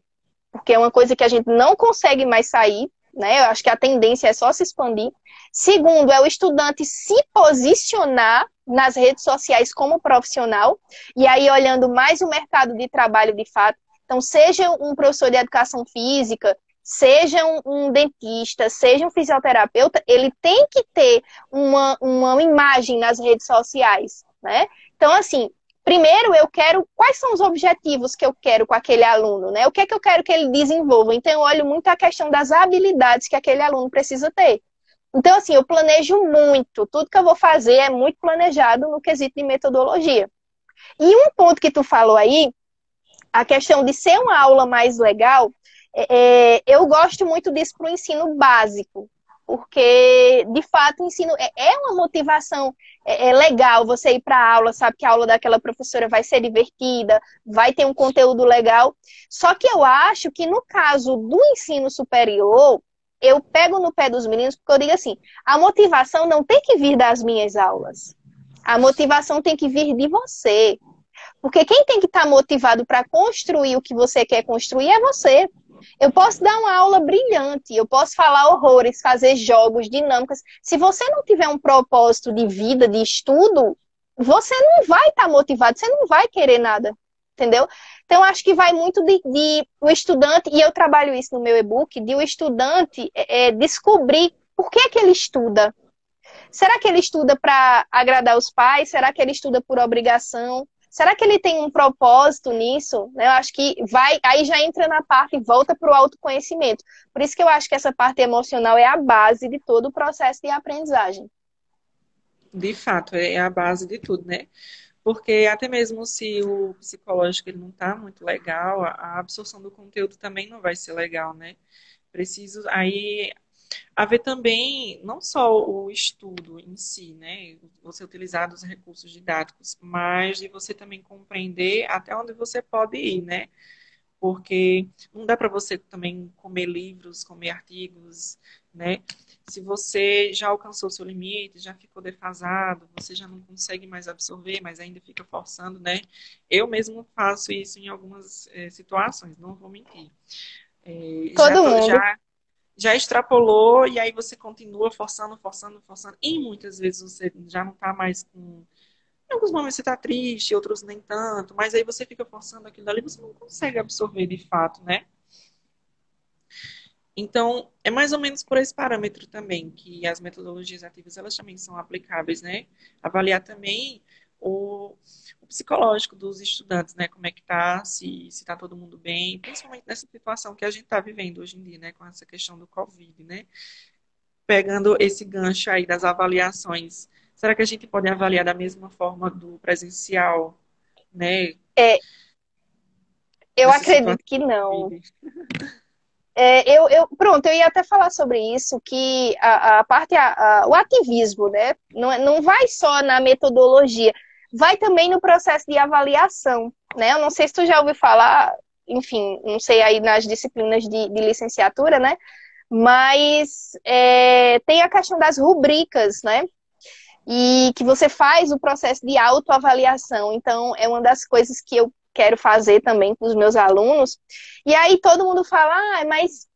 porque é uma coisa que a gente não consegue mais sair, né? Eu acho que a tendência é só se expandir. Segundo, é o estudante se posicionar nas redes sociais como profissional, e aí olhando mais o mercado de trabalho de fato. Então, seja um professor de educação física, seja um dentista, seja um fisioterapeuta, ele tem que ter uma imagem nas redes sociais, né? Então, assim, primeiro, eu quero quais são os objetivos que eu quero com aquele aluno, né? O que é que eu quero que ele desenvolva? Então, eu olho muito a questão das habilidades que aquele aluno precisa ter. Então, assim, eu planejo muito. Tudo que eu vou fazer é muito planejado no quesito de metodologia. E um ponto que tu falou aí, a questão de ser uma aula mais legal, eu gosto muito disso para o ensino básico, porque, de fato, o ensino é uma motivação legal você ir para a aula, sabe que a aula daquela professora vai ser divertida, vai ter um conteúdo legal. Só que eu acho que, no caso do ensino superior, eu pego no pé dos meninos, porque eu digo assim, a motivação não tem que vir das minhas aulas. A motivação tem que vir de você. Porque quem tem que estar motivado para construir o que você quer construir é você. Eu posso dar uma aula brilhante, eu posso falar horrores, fazer jogos, dinâmicas. Se você não tiver um propósito de vida, de estudo, você não vai estar motivado, você não vai querer nada, entendeu? Então, acho que vai muito de o estudante, e eu trabalho isso no meu e-book, de o estudante descobrir por que que ele estuda. Será que ele estuda para agradar os pais? Será que ele estuda por obrigação? Será que ele tem um propósito nisso? Eu acho que aí já entra na parte e volta para o autoconhecimento. Por isso que eu acho que essa parte emocional é a base de todo o processo de aprendizagem. De fato, é a base de tudo, né? Porque até mesmo se o psicológico ele não está muito legal, a absorção do conteúdo também não vai ser legal, né? Preciso aí haver também não só o estudo em si, né? Você utilizar os recursos didáticos, mas de você também compreender até onde você pode ir, né? Porque não dá para você também comer livros, comer artigos, né? Se você já alcançou seu limite, já ficou defasado, você já não consegue mais absorver, mas ainda fica forçando, né? Eu mesmo faço isso em algumas situações, não vou mentir. Já, Todo mundo. já extrapolou e aí você continua forçando, forçando, forçando. E muitas vezes você já não está mais com. Em alguns momentos você está triste, outros nem tanto, mas aí você fica forçando aquilo ali, você não consegue absorver de fato, né? Então, é mais ou menos por esse parâmetro também que as metodologias ativas elas também são aplicáveis, né? Avaliar também o psicológico dos estudantes, né? Como é que tá, se está todo mundo bem, principalmente nessa situação que a gente está vivendo hoje em dia, né? Com essa questão do Covid, né? pegando esse gancho aí das avaliações, será que a gente pode avaliar da mesma forma do presencial, né? É, eu Nessa situação acredito que não. de Pronto, eu ia até falar sobre isso, que a parte, o ativismo, né, não vai só na metodologia, vai também no processo de avaliação, né? Eu não sei se tu já ouviu falar, enfim, não sei aí nas disciplinas de licenciatura, né? Mas tem a questão das rubricas, né? E que você faz o processo de autoavaliação. Então, é uma das coisas que eu quero fazer também com os meus alunos. E aí todo mundo fala, mas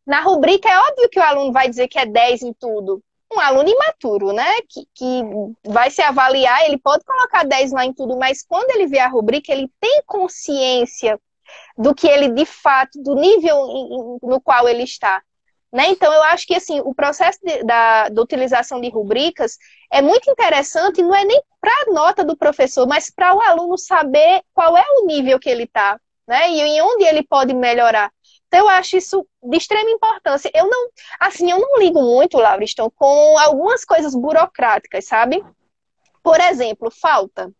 na rubrica é óbvio que o aluno vai dizer que é 10 em tudo. Um aluno imaturo, né? Que vai se avaliar, ele pode colocar 10 lá em tudo, mas quando ele vê a rubrica, ele tem consciência do que ele de fato, do nível no qual ele está. Né? Então, eu acho que assim, o processo da utilização de rubricas é muito interessante, não é nem para a nota do professor, mas para o aluno saber qual é o nível que ele está, né? E em onde ele pode melhorar. Então, eu acho isso de extrema importância. Eu não ligo muito, Lauriston, com algumas coisas burocráticas, sabe? Por exemplo, falta.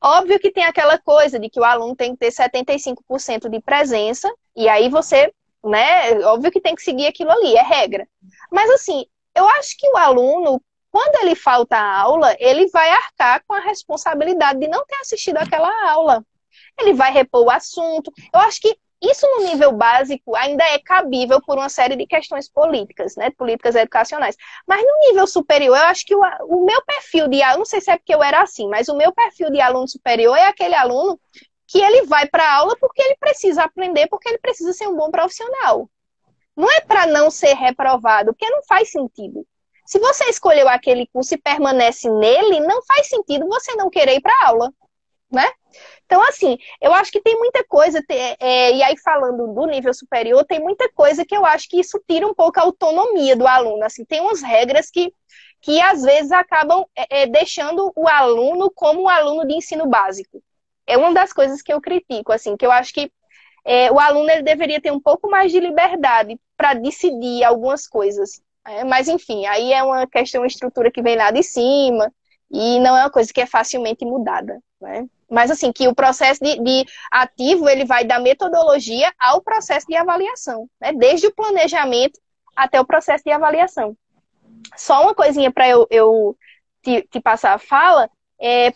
Óbvio que tem aquela coisa de que o aluno tem que ter 75% de presença, e aí você, né, óbvio que tem que seguir aquilo ali, é regra. Mas assim, eu acho que o aluno, quando ele falta a aula, ele vai arcar com a responsabilidade de não ter assistido aquela aula. Ele vai repor o assunto. Eu acho que isso no nível básico ainda é cabível por uma série de questões políticas, né? Políticas educacionais. Mas no nível superior, eu acho que o meu perfil de aluno, não sei se é porque eu era assim, mas o meu perfil de aluno superior é aquele aluno que ele vai para a aula porque ele precisa aprender, porque ele precisa ser um bom profissional. Não é para não ser reprovado, porque não faz sentido. Se você escolheu aquele curso e permanece nele, não faz sentido você não querer ir para a aula, né? Então, assim, eu acho que tem muita coisa, e aí falando do nível superior, tem muita coisa que eu acho que isso tira um pouco a autonomia do aluno. Assim, tem umas regras que às vezes acabam deixando o aluno como um aluno de ensino básico. É uma das coisas que eu critico, assim, que eu acho que o aluno ele deveria ter um pouco mais de liberdade para decidir algumas coisas. Mas, enfim, aí é uma questão, uma estrutura que vem lá de cima, e não é uma coisa que é facilmente mudada, né? Mas, assim, que o processo de ativo, ele vai da metodologia ao processo de avaliação, né? Desde o planejamento até o processo de avaliação. Só uma coisinha para eu te passar a fala.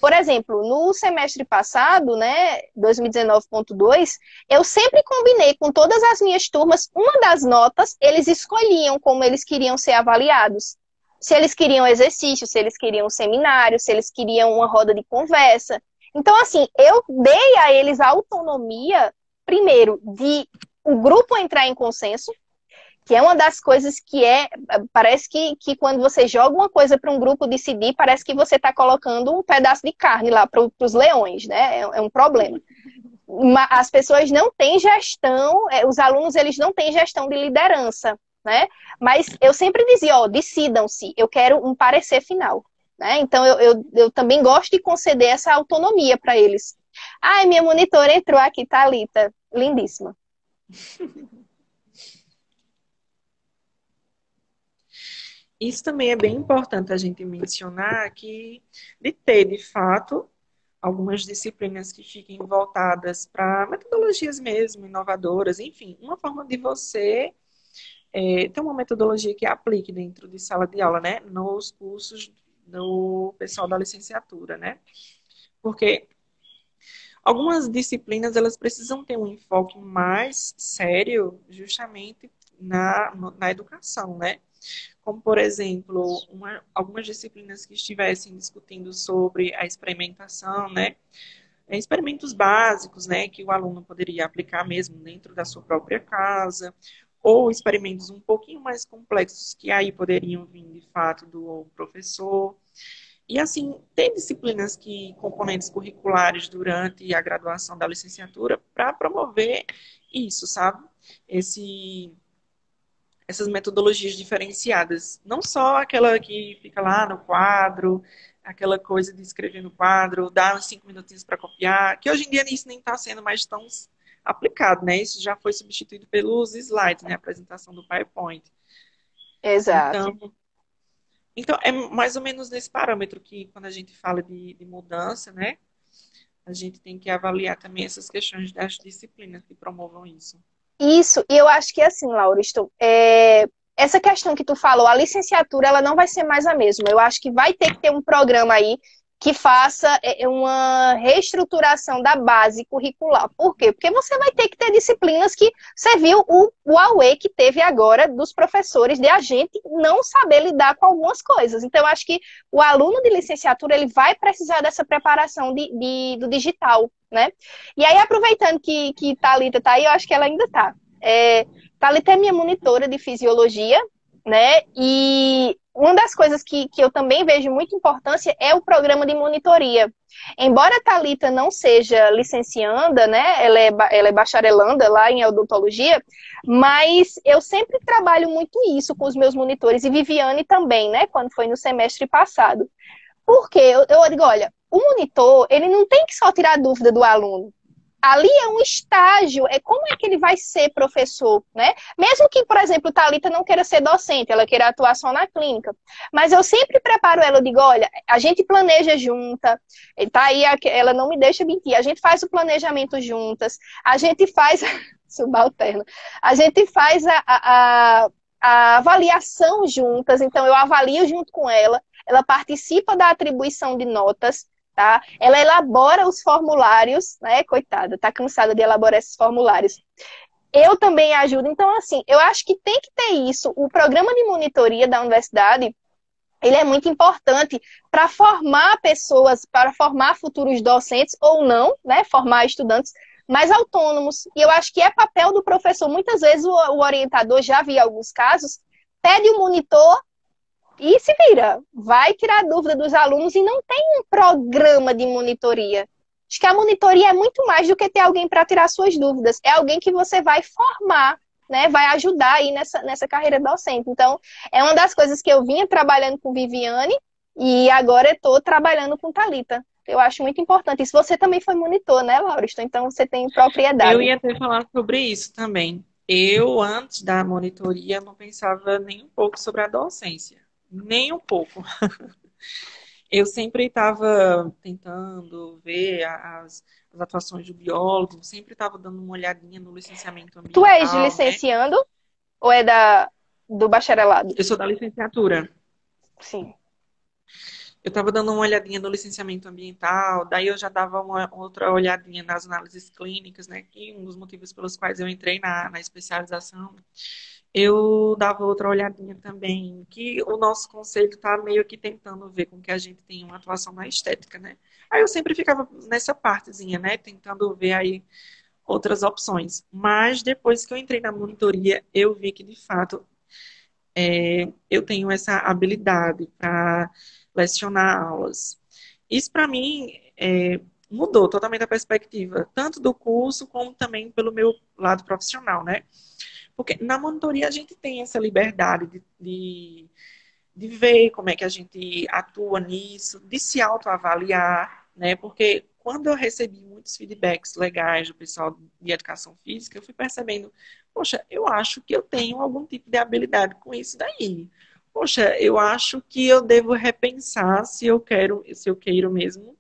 Por exemplo, no semestre passado, né, 2019.2, eu sempre combinei com todas as minhas turmas, uma das notas, eles escolhiam como eles queriam ser avaliados. Se eles queriam exercício, se eles queriam um seminário, se eles queriam uma roda de conversa. Então, assim, eu dei a eles a autonomia, primeiro, de o grupo entrar em consenso, que é uma das coisas parece que quando você joga uma coisa para um grupo decidir, parece que você está colocando um pedaço de carne lá para os leões, né? É um problema. As pessoas não têm gestão, os alunos eles não têm gestão de liderança, né? Mas eu sempre dizia, decidam-se, eu quero um parecer final, né? Então eu também gosto de conceder essa autonomia para eles. Ai, minha monitora entrou aqui, Thalita, lindíssima. Isso também é bem importante a gente mencionar que de ter, de fato, algumas disciplinas que fiquem voltadas para metodologias mesmo, inovadoras, enfim, uma forma de você ter uma metodologia que aplique dentro de sala de aula, né, nos cursos do pessoal da licenciatura, né, porque algumas disciplinas, elas precisam ter um enfoque mais sério justamente na educação, né, como, por exemplo, algumas disciplinas que estivessem discutindo sobre a experimentação, né? Experimentos básicos, né? Que o aluno poderia aplicar mesmo dentro da sua própria casa, ou experimentos um pouquinho mais complexos que aí poderiam vir, de fato, do professor. E, assim, tem disciplinas componentes curriculares durante a graduação da licenciatura para promover isso, sabe? Essas metodologias diferenciadas. Não só aquela que fica lá no quadro, aquela coisa de escrever no quadro, dar uns 5 minutinhos para copiar, que hoje em dia isso nem está sendo mais tão aplicado, né? Isso já foi substituído pelos slides, né? A apresentação do PowerPoint. Exato. Então, então, é mais ou menos nesse parâmetro que, quando a gente fala de mudança, né, a gente tem que avaliar também essas questões das disciplinas que promovam isso. Isso, e eu acho que assim, Lauriston, essa questão que tu falou, a licenciatura, ela não vai ser mais a mesma. Eu acho que vai ter que ter um programa aí que faça uma reestruturação da base curricular. Por quê? Porque você vai ter que ter disciplinas que você viu o auê que teve agora dos professores de a gente não saber lidar com algumas coisas. Então, eu acho que o aluno de licenciatura ele vai precisar dessa preparação do digital, né? E aí, aproveitando que Thalita tá aí, eu acho que ela ainda tá. Thalita é minha monitora de fisiologia, né? E uma das coisas que eu também vejo muita importância é o programa de monitoria. Embora a Thalita não seja licencianda, né? Ela é bacharelanda lá em odontologia, mas eu sempre trabalho muito isso com os meus monitores, e Viviane também, né? Quando foi no semestre passado. Porque eu digo, olha, o monitor, ele não tem que só tirar a dúvida do aluno. Ali é um estágio, é como é que ele vai ser professor, né? Mesmo que, por exemplo, Thalita não queira ser docente, ela queira atuar só na clínica. Mas eu sempre preparo ela, eu digo, olha, a gente planeja junta, tá aí, ela não me deixa mentir, a gente faz o planejamento juntas, a gente faz, subalterno, a gente faz a avaliação juntas, então eu avalio junto com ela participa da atribuição de notas, tá? Ela elabora os formulários, né? Coitada, tá cansada de elaborar esses formulários. Eu também ajudo. Então, assim, eu acho que tem que ter isso. O programa de monitoria da universidade, ele é muito importante para formar pessoas, para formar futuros docentes ou não, né? Formar estudantes mais autônomos. E eu acho que é papel do professor. Muitas vezes o orientador, já vi alguns casos, pede o monitor e se vira, vai tirar dúvida dos alunos e não tem um programa de monitoria. Acho que a monitoria é muito mais do que ter alguém para tirar suas dúvidas. É alguém que você vai formar, né? Vai ajudar aí nessa carreira docente. Então, é uma das coisas que eu vinha trabalhando com Viviane e agora estou trabalhando com Thalita. Eu acho muito importante. Isso você também foi monitor, né, Lauriston? Então, você tem Eu propriedade. ia até falar sobre isso também. Eu, antes da monitoria, não pensava nem um pouco sobre a docência. Nem um pouco. Eu sempre estava tentando ver as atuações do biólogo, sempre estava dando uma olhadinha no licenciamento Tu és de ambiental, né? licenciando ou é do bacharelado? Eu sou da licenciatura. Sim. Eu estava dando uma olhadinha no licenciamento ambiental, daí eu já dava uma outra olhadinha nas análises clínicas, né? Que um dos motivos pelos quais eu entrei na especialização. Eu dava outra olhadinha também, que o nosso conselho está meio que tentando ver com que a gente tenha uma atuação na estética, né? Aí eu sempre ficava nessa partezinha, né? Tentando ver aí outras opções. Mas depois que eu entrei na monitoria, eu vi que, de fato, eu tenho essa habilidade para lecionar aulas. Isso, para mim, mudou totalmente a perspectiva, tanto do curso, como também pelo meu lado profissional, né? Porque na monitoria a gente tem essa liberdade de ver como é que a gente atua nisso, de se autoavaliar, né? Porque quando eu recebi muitos feedbacks legais do pessoal de educação física, eu fui percebendo, poxa, eu acho que eu tenho algum tipo de habilidade com isso daí. Poxa, eu acho que eu devo repensar se eu quero mesmo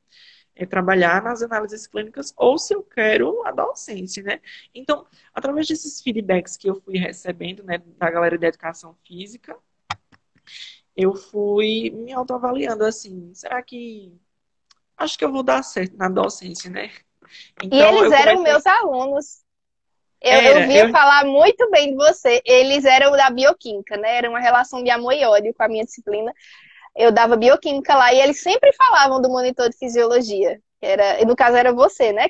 trabalhar nas análises clínicas ou se eu quero a docência, né? Então, através desses feedbacks que eu fui recebendo, né, da galera de educação física, eu fui me autoavaliando assim, será que acho que eu vou dar certo na docência, né? E Então eles eu eram comecei, meus alunos. Eu era, via eu falar muito bem de você. Eles eram da bioquímica, né? Era uma relação de amor e ódio com a minha disciplina. Eu dava bioquímica lá e eles sempre falavam do monitor de fisiologia. No caso era você, né?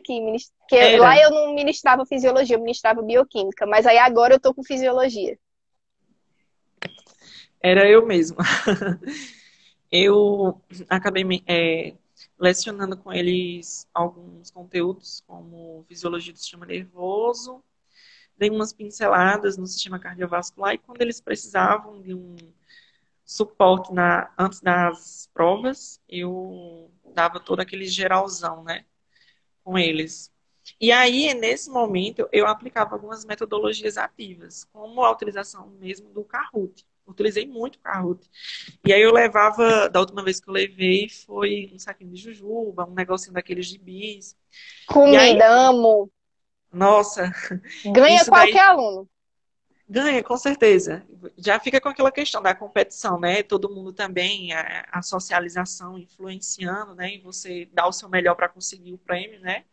Lá era, eu não ministrava fisiologia, eu ministrava bioquímica. Mas aí agora eu tô com fisiologia. era eu mesma. Eu acabei lecionando com eles alguns conteúdos, como fisiologia do sistema nervoso, dei umas pinceladas no sistema cardiovascular e quando eles precisavam de um suporte antes das provas, eu dava todo aquele geralzão, né, com eles. E aí, nesse momento, eu aplicava algumas metodologias ativas, como a utilização mesmo do Kahoot. utilizei muito Kahoot. E aí eu levava, da última vez que eu levei, foi um saquinho de jujuba, um negocinho daqueles de bis. E aí, Comida, amo. nossa, Ganha isso daí qualquer aluno. ganha, com certeza. Já fica com aquela questão da competição, né? Todo mundo também, a socialização influenciando, né? E você dá o seu melhor para conseguir o prêmio, né?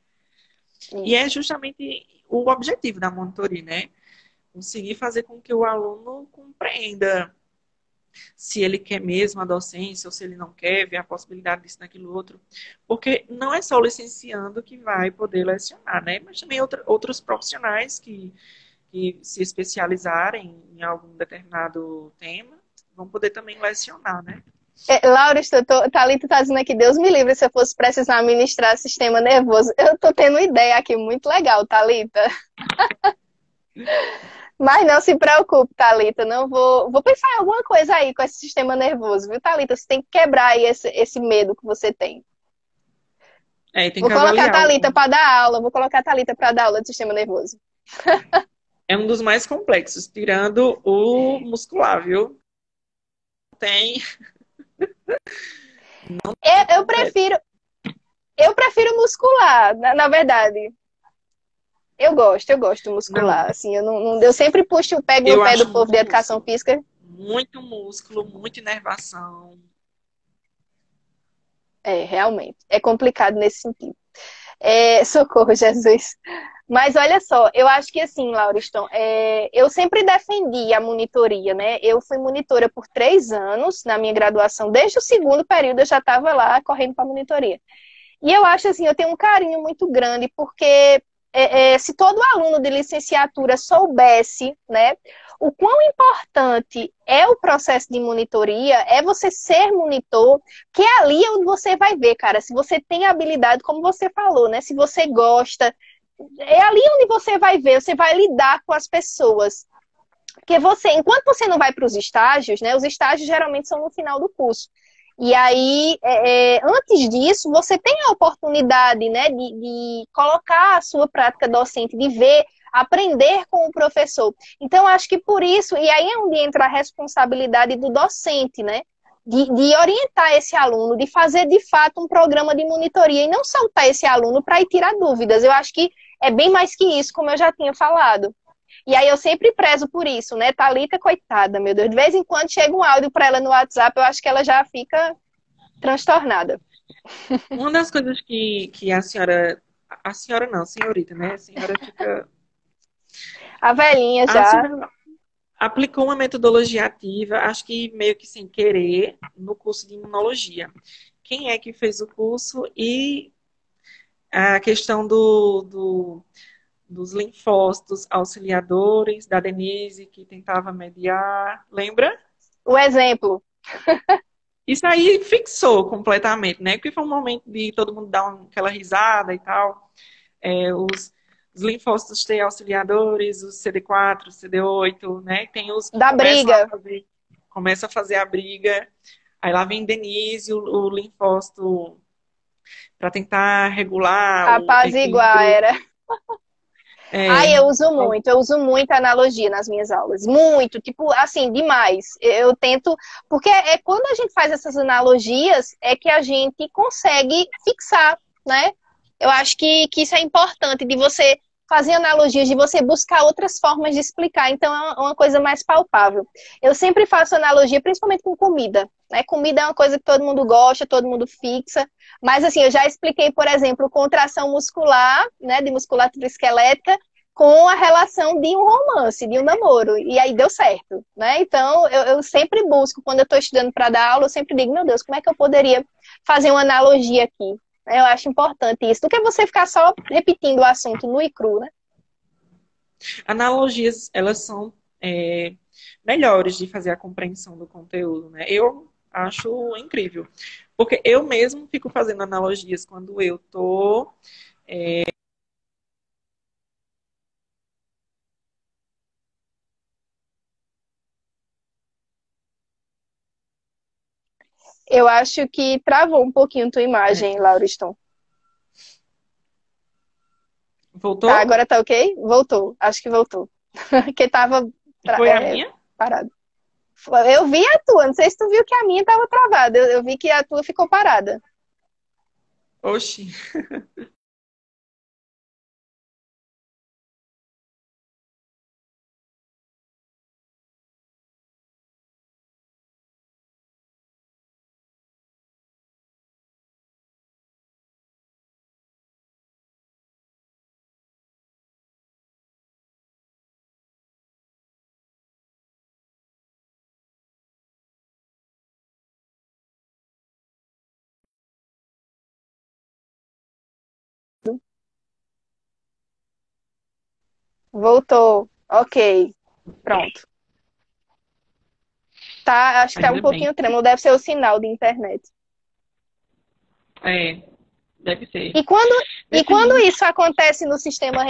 E é Isso. justamente o objetivo da monitoria, né? Conseguir fazer com que o aluno compreenda se ele quer mesmo a docência ou se ele não quer, ver a possibilidade disso, daquilo, outro. Porque não é só o licenciando que vai poder lecionar, né? Mas também outros profissionais que se especializarem em algum determinado tema vão poder também lecionar, né? Laura, Thalita tá dizendo aqui, Deus me livre se eu fosse precisar ministrar sistema nervoso. Eu tô tendo uma ideia aqui muito legal, Thalita. Mas não se preocupe, Thalita, não vou pensar em alguma coisa aí com esse sistema nervoso, viu, Thalita? Você tem que quebrar aí esse medo que você tem. É, e tem Vou que colocar a avaliar. Thalita para dar aula, vou colocar a Thalita para dar aula de sistema nervoso. É um dos mais complexos, tirando o muscular, viu? Tem, tem Eu, eu completo. prefiro, eu prefiro muscular, na verdade. Eu gosto Não, muscular, assim, eu sempre puxo, pego no eu pé do acho povo muito de educação músculo. física. Muito músculo, muita inervação. Realmente, é complicado nesse sentido. Socorro, Jesus. Mas olha só, eu acho que assim, Lauriston, eu sempre defendi a monitoria, né? Eu fui monitora por 3 anos na minha graduação, desde o segundo período eu já estava lá correndo para a monitoria. E eu acho assim, eu tenho um carinho muito grande, porque se todo aluno de licenciatura soubesse, né, o quão importante é o processo de monitoria, é você ser monitor, que é ali onde você vai ver, cara, se você tem habilidade, como você falou, né, se você gosta, é ali onde você vai lidar com as pessoas. Porque enquanto você não vai para os estágios, né, os estágios geralmente são no final do curso. E aí, antes disso, você tem a oportunidade, né, de colocar a sua prática docente, de ver, aprender com o professor. Então, acho que por isso, e aí é onde entra a responsabilidade do docente, né, de orientar esse aluno, de fazer de fato um programa de monitoria e não soltar esse aluno para ir tirar dúvidas. Eu acho que é bem mais que isso, como eu já tinha falado. E aí eu sempre prezo por isso, né? Thalita, coitada, meu Deus. De vez em quando chega um áudio para ela no WhatsApp, eu acho que ela já fica transtornada. Uma das coisas que a senhora não, a senhorita, né? A senhora fica. A velhinha A já. senhora aplicou uma metodologia ativa, acho que meio que sem querer, no curso de imunologia. Quem é que fez o curso e a questão dos linfócitos auxiliadores, da Denise, que tentava mediar, lembra? O exemplo. Isso aí fixou completamente, né? Porque foi um momento de todo mundo dar aquela risada e tal. Os linfócitos T auxiliadores, os CD4, CD8, né? Tem os que Da briga. começam a fazer a briga. Aí lá vem Denise, o linfócito para tentar regular o Apaziguar equilíbrio. era. Ai, É, eu uso muito analogia nas minhas aulas. Muito, tipo, assim, demais. Eu tento. Porque quando a gente faz essas analogias, é que a gente consegue fixar, né? Eu acho que isso é importante, de você fazer analogias, de você buscar outras formas de explicar. Então, é uma coisa mais palpável. Eu sempre faço analogia, principalmente com comida, né? Comida é uma coisa que todo mundo gosta, todo mundo fixa. Mas, assim, eu já expliquei, por exemplo, contração muscular, né? De musculatura esquelética, com a relação de um romance, de um namoro. E aí deu certo, né? Então, eu sempre busco, quando eu estou estudando para dar aula, eu sempre digo, meu Deus, como é que eu poderia fazer uma analogia aqui? Eu acho importante isso, do que você ficar só repetindo o assunto nu e cru, né? analogias, elas são melhores de fazer a compreensão do conteúdo, né? Eu acho incrível. Porque eu mesmo fico fazendo analogias quando eu tô. Eu acho que travou um pouquinho tua imagem, Lauriston. Tá, Voltou? agora tá ok? Voltou, acho que voltou. Que tava Foi a minha? parado. Eu vi a tua, não sei se tu viu que a minha estava travada. Eu vi que a tua ficou parada. Oxi. Voltou. Ok. Pronto. Tá, acho que tá um Ainda bem. pouquinho trêmulo, deve ser o sinal de internet. É, deve ser. E quando, e Esse quando mundo. isso acontece no sistema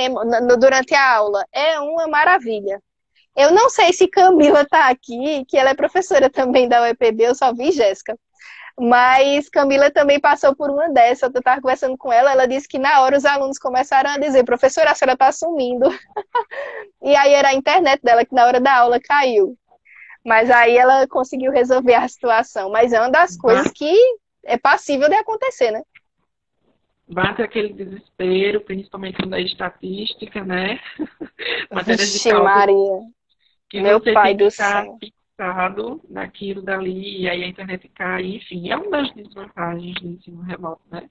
durante a aula, é uma maravilha. Eu não sei se Camila está aqui, que ela é professora também da UEPB, eu só vi Jéssica. Mas Camila também passou por uma dessa. Eu estava conversando com ela, ela disse que na hora os alunos começaram a dizer, professora, a senhora está sumindo. E aí era a internet dela que na hora da aula caiu. Mas aí ela conseguiu resolver a situação. Mas é uma das coisas Ba- que é passível de acontecer, né? Bate aquele desespero, principalmente quando é estatística, né? Matérias de Vixe cálculo, Maria, que meu você pai tem que do estar céu. fixado naquilo dali, e aí a internet cai, enfim, é uma das desvantagens do ensino remoto, né?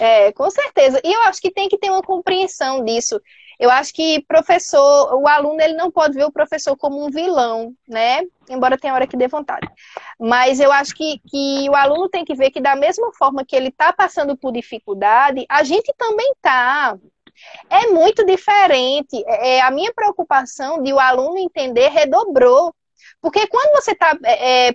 É, com certeza. E eu acho que tem que ter uma compreensão disso. Eu acho que professor, o aluno, ele não pode ver o professor como um vilão, né? Embora tenha hora que dê vontade. Mas eu acho que o aluno tem que ver que da mesma forma que ele está passando por dificuldade, a gente também está. É muito diferente. A minha preocupação de o aluno entender redobrou. Porque quando você está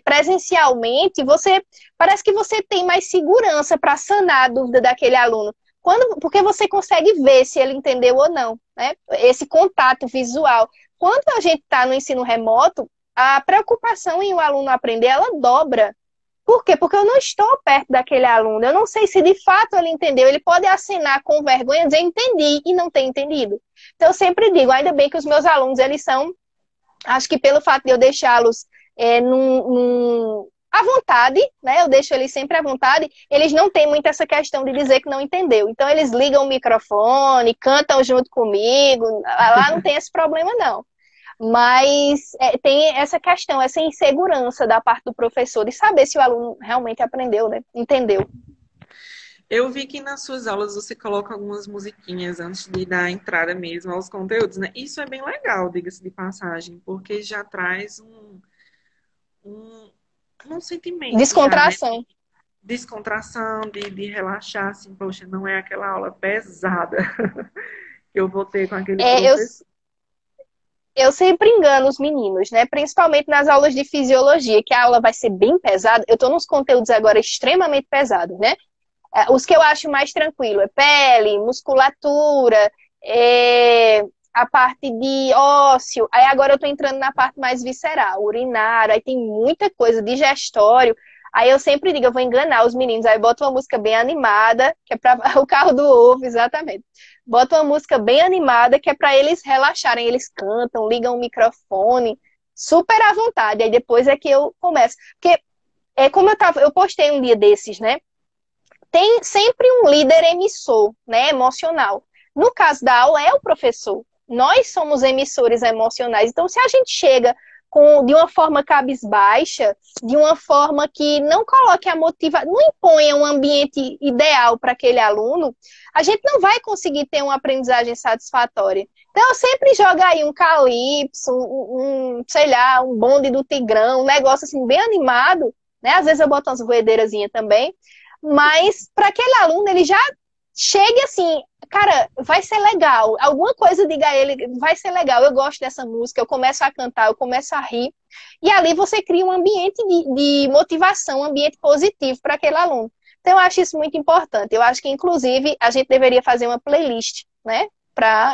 presencialmente, você parece que você tem mais segurança para sanar a dúvida daquele aluno. Porque você consegue ver se ele entendeu ou não, né? Esse contato visual. Quando a gente está no ensino remoto, a preocupação em o aluno aprender, ela dobra. Por quê? Porque eu não estou perto daquele aluno. Eu não sei se de fato ele entendeu. Ele pode assinar com vergonha, dizer entendi e não tem entendido. Então eu sempre digo, ainda bem que os meus alunos, eles são, acho que pelo fato de eu deixá-los à vontade, né? Eu deixo eles sempre à vontade, eles não têm muito essa questão de dizer que não entendeu. Então eles ligam o microfone, cantam junto comigo. Lá não tem esse problema, não. Mas tem essa questão, essa insegurança da parte do professor de saber se o aluno realmente aprendeu, né? Entendeu. Eu vi que nas suas aulas você coloca algumas musiquinhas antes de dar a entrada mesmo aos conteúdos, né? Isso é bem legal, diga-se de passagem, porque já traz um, um sentimento já, né? Descontração. Descontração, de relaxar, assim, poxa, não é aquela aula pesada que eu vou ter com aquele É, eu, professor. eu sempre engano os meninos, né? Principalmente nas aulas de fisiologia, que a aula vai ser bem pesada. Eu estou nos conteúdos agora extremamente pesados, né? Os que eu acho mais tranquilo é pele, musculatura, é, a parte de ósseo. Aí agora eu tô entrando na parte mais visceral, urinário, aí tem muita coisa, digestório. Aí eu sempre digo, eu vou enganar os meninos. Aí boto uma música bem animada, que é para o carro do ovo, exatamente. Bota uma música bem animada, que é para eles relaxarem. Eles cantam, ligam o microfone, super à vontade. Aí depois é que eu começo. Porque como eu postei um dia desses, né? Tem sempre um líder emissor, né, emocional. No caso da aula, é o professor. Nós somos emissores emocionais. Então, se a gente chega de uma forma cabisbaixa, de uma forma que não coloque a motivação, não imponha um ambiente ideal para aquele aluno, a gente não vai conseguir ter uma aprendizagem satisfatória. Então, eu sempre jogo aí um calypso, sei lá, um bonde do Tigrão, um negócio assim bem animado, né? Às vezes eu boto umas roedeirazinhas também, mas para aquele aluno, ele já chegue assim, cara, vai ser legal. Alguma coisa diga a ele, vai ser legal, eu gosto dessa música, eu começo a cantar, eu começo a rir. E ali você cria um ambiente de motivação, um ambiente positivo para aquele aluno. Então, eu acho isso muito importante. Eu acho que, inclusive, a gente deveria fazer uma playlist, né?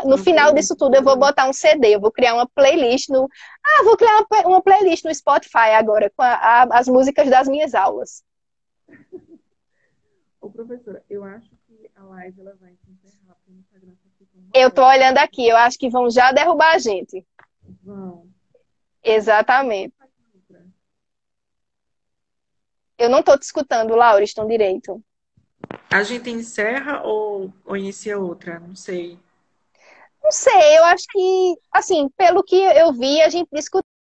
No Uma final disso playlist. tudo, eu vou botar um CD, eu vou criar uma playlist no. Ah, vou criar uma playlist no Spotify agora, com as músicas das minhas aulas. Ô, professora, eu acho que a live ela vai se encerrar, porque o Instagram só fica uma Eu tô hora. olhando aqui, eu acho que vão já derrubar a gente. Vão. Mas a gente Exatamente. Eu não estou te escutando, Lauriston, direito. A gente encerra ou inicia outra? Não sei. Não sei, eu acho que, assim, pelo que eu vi, a gente discutiu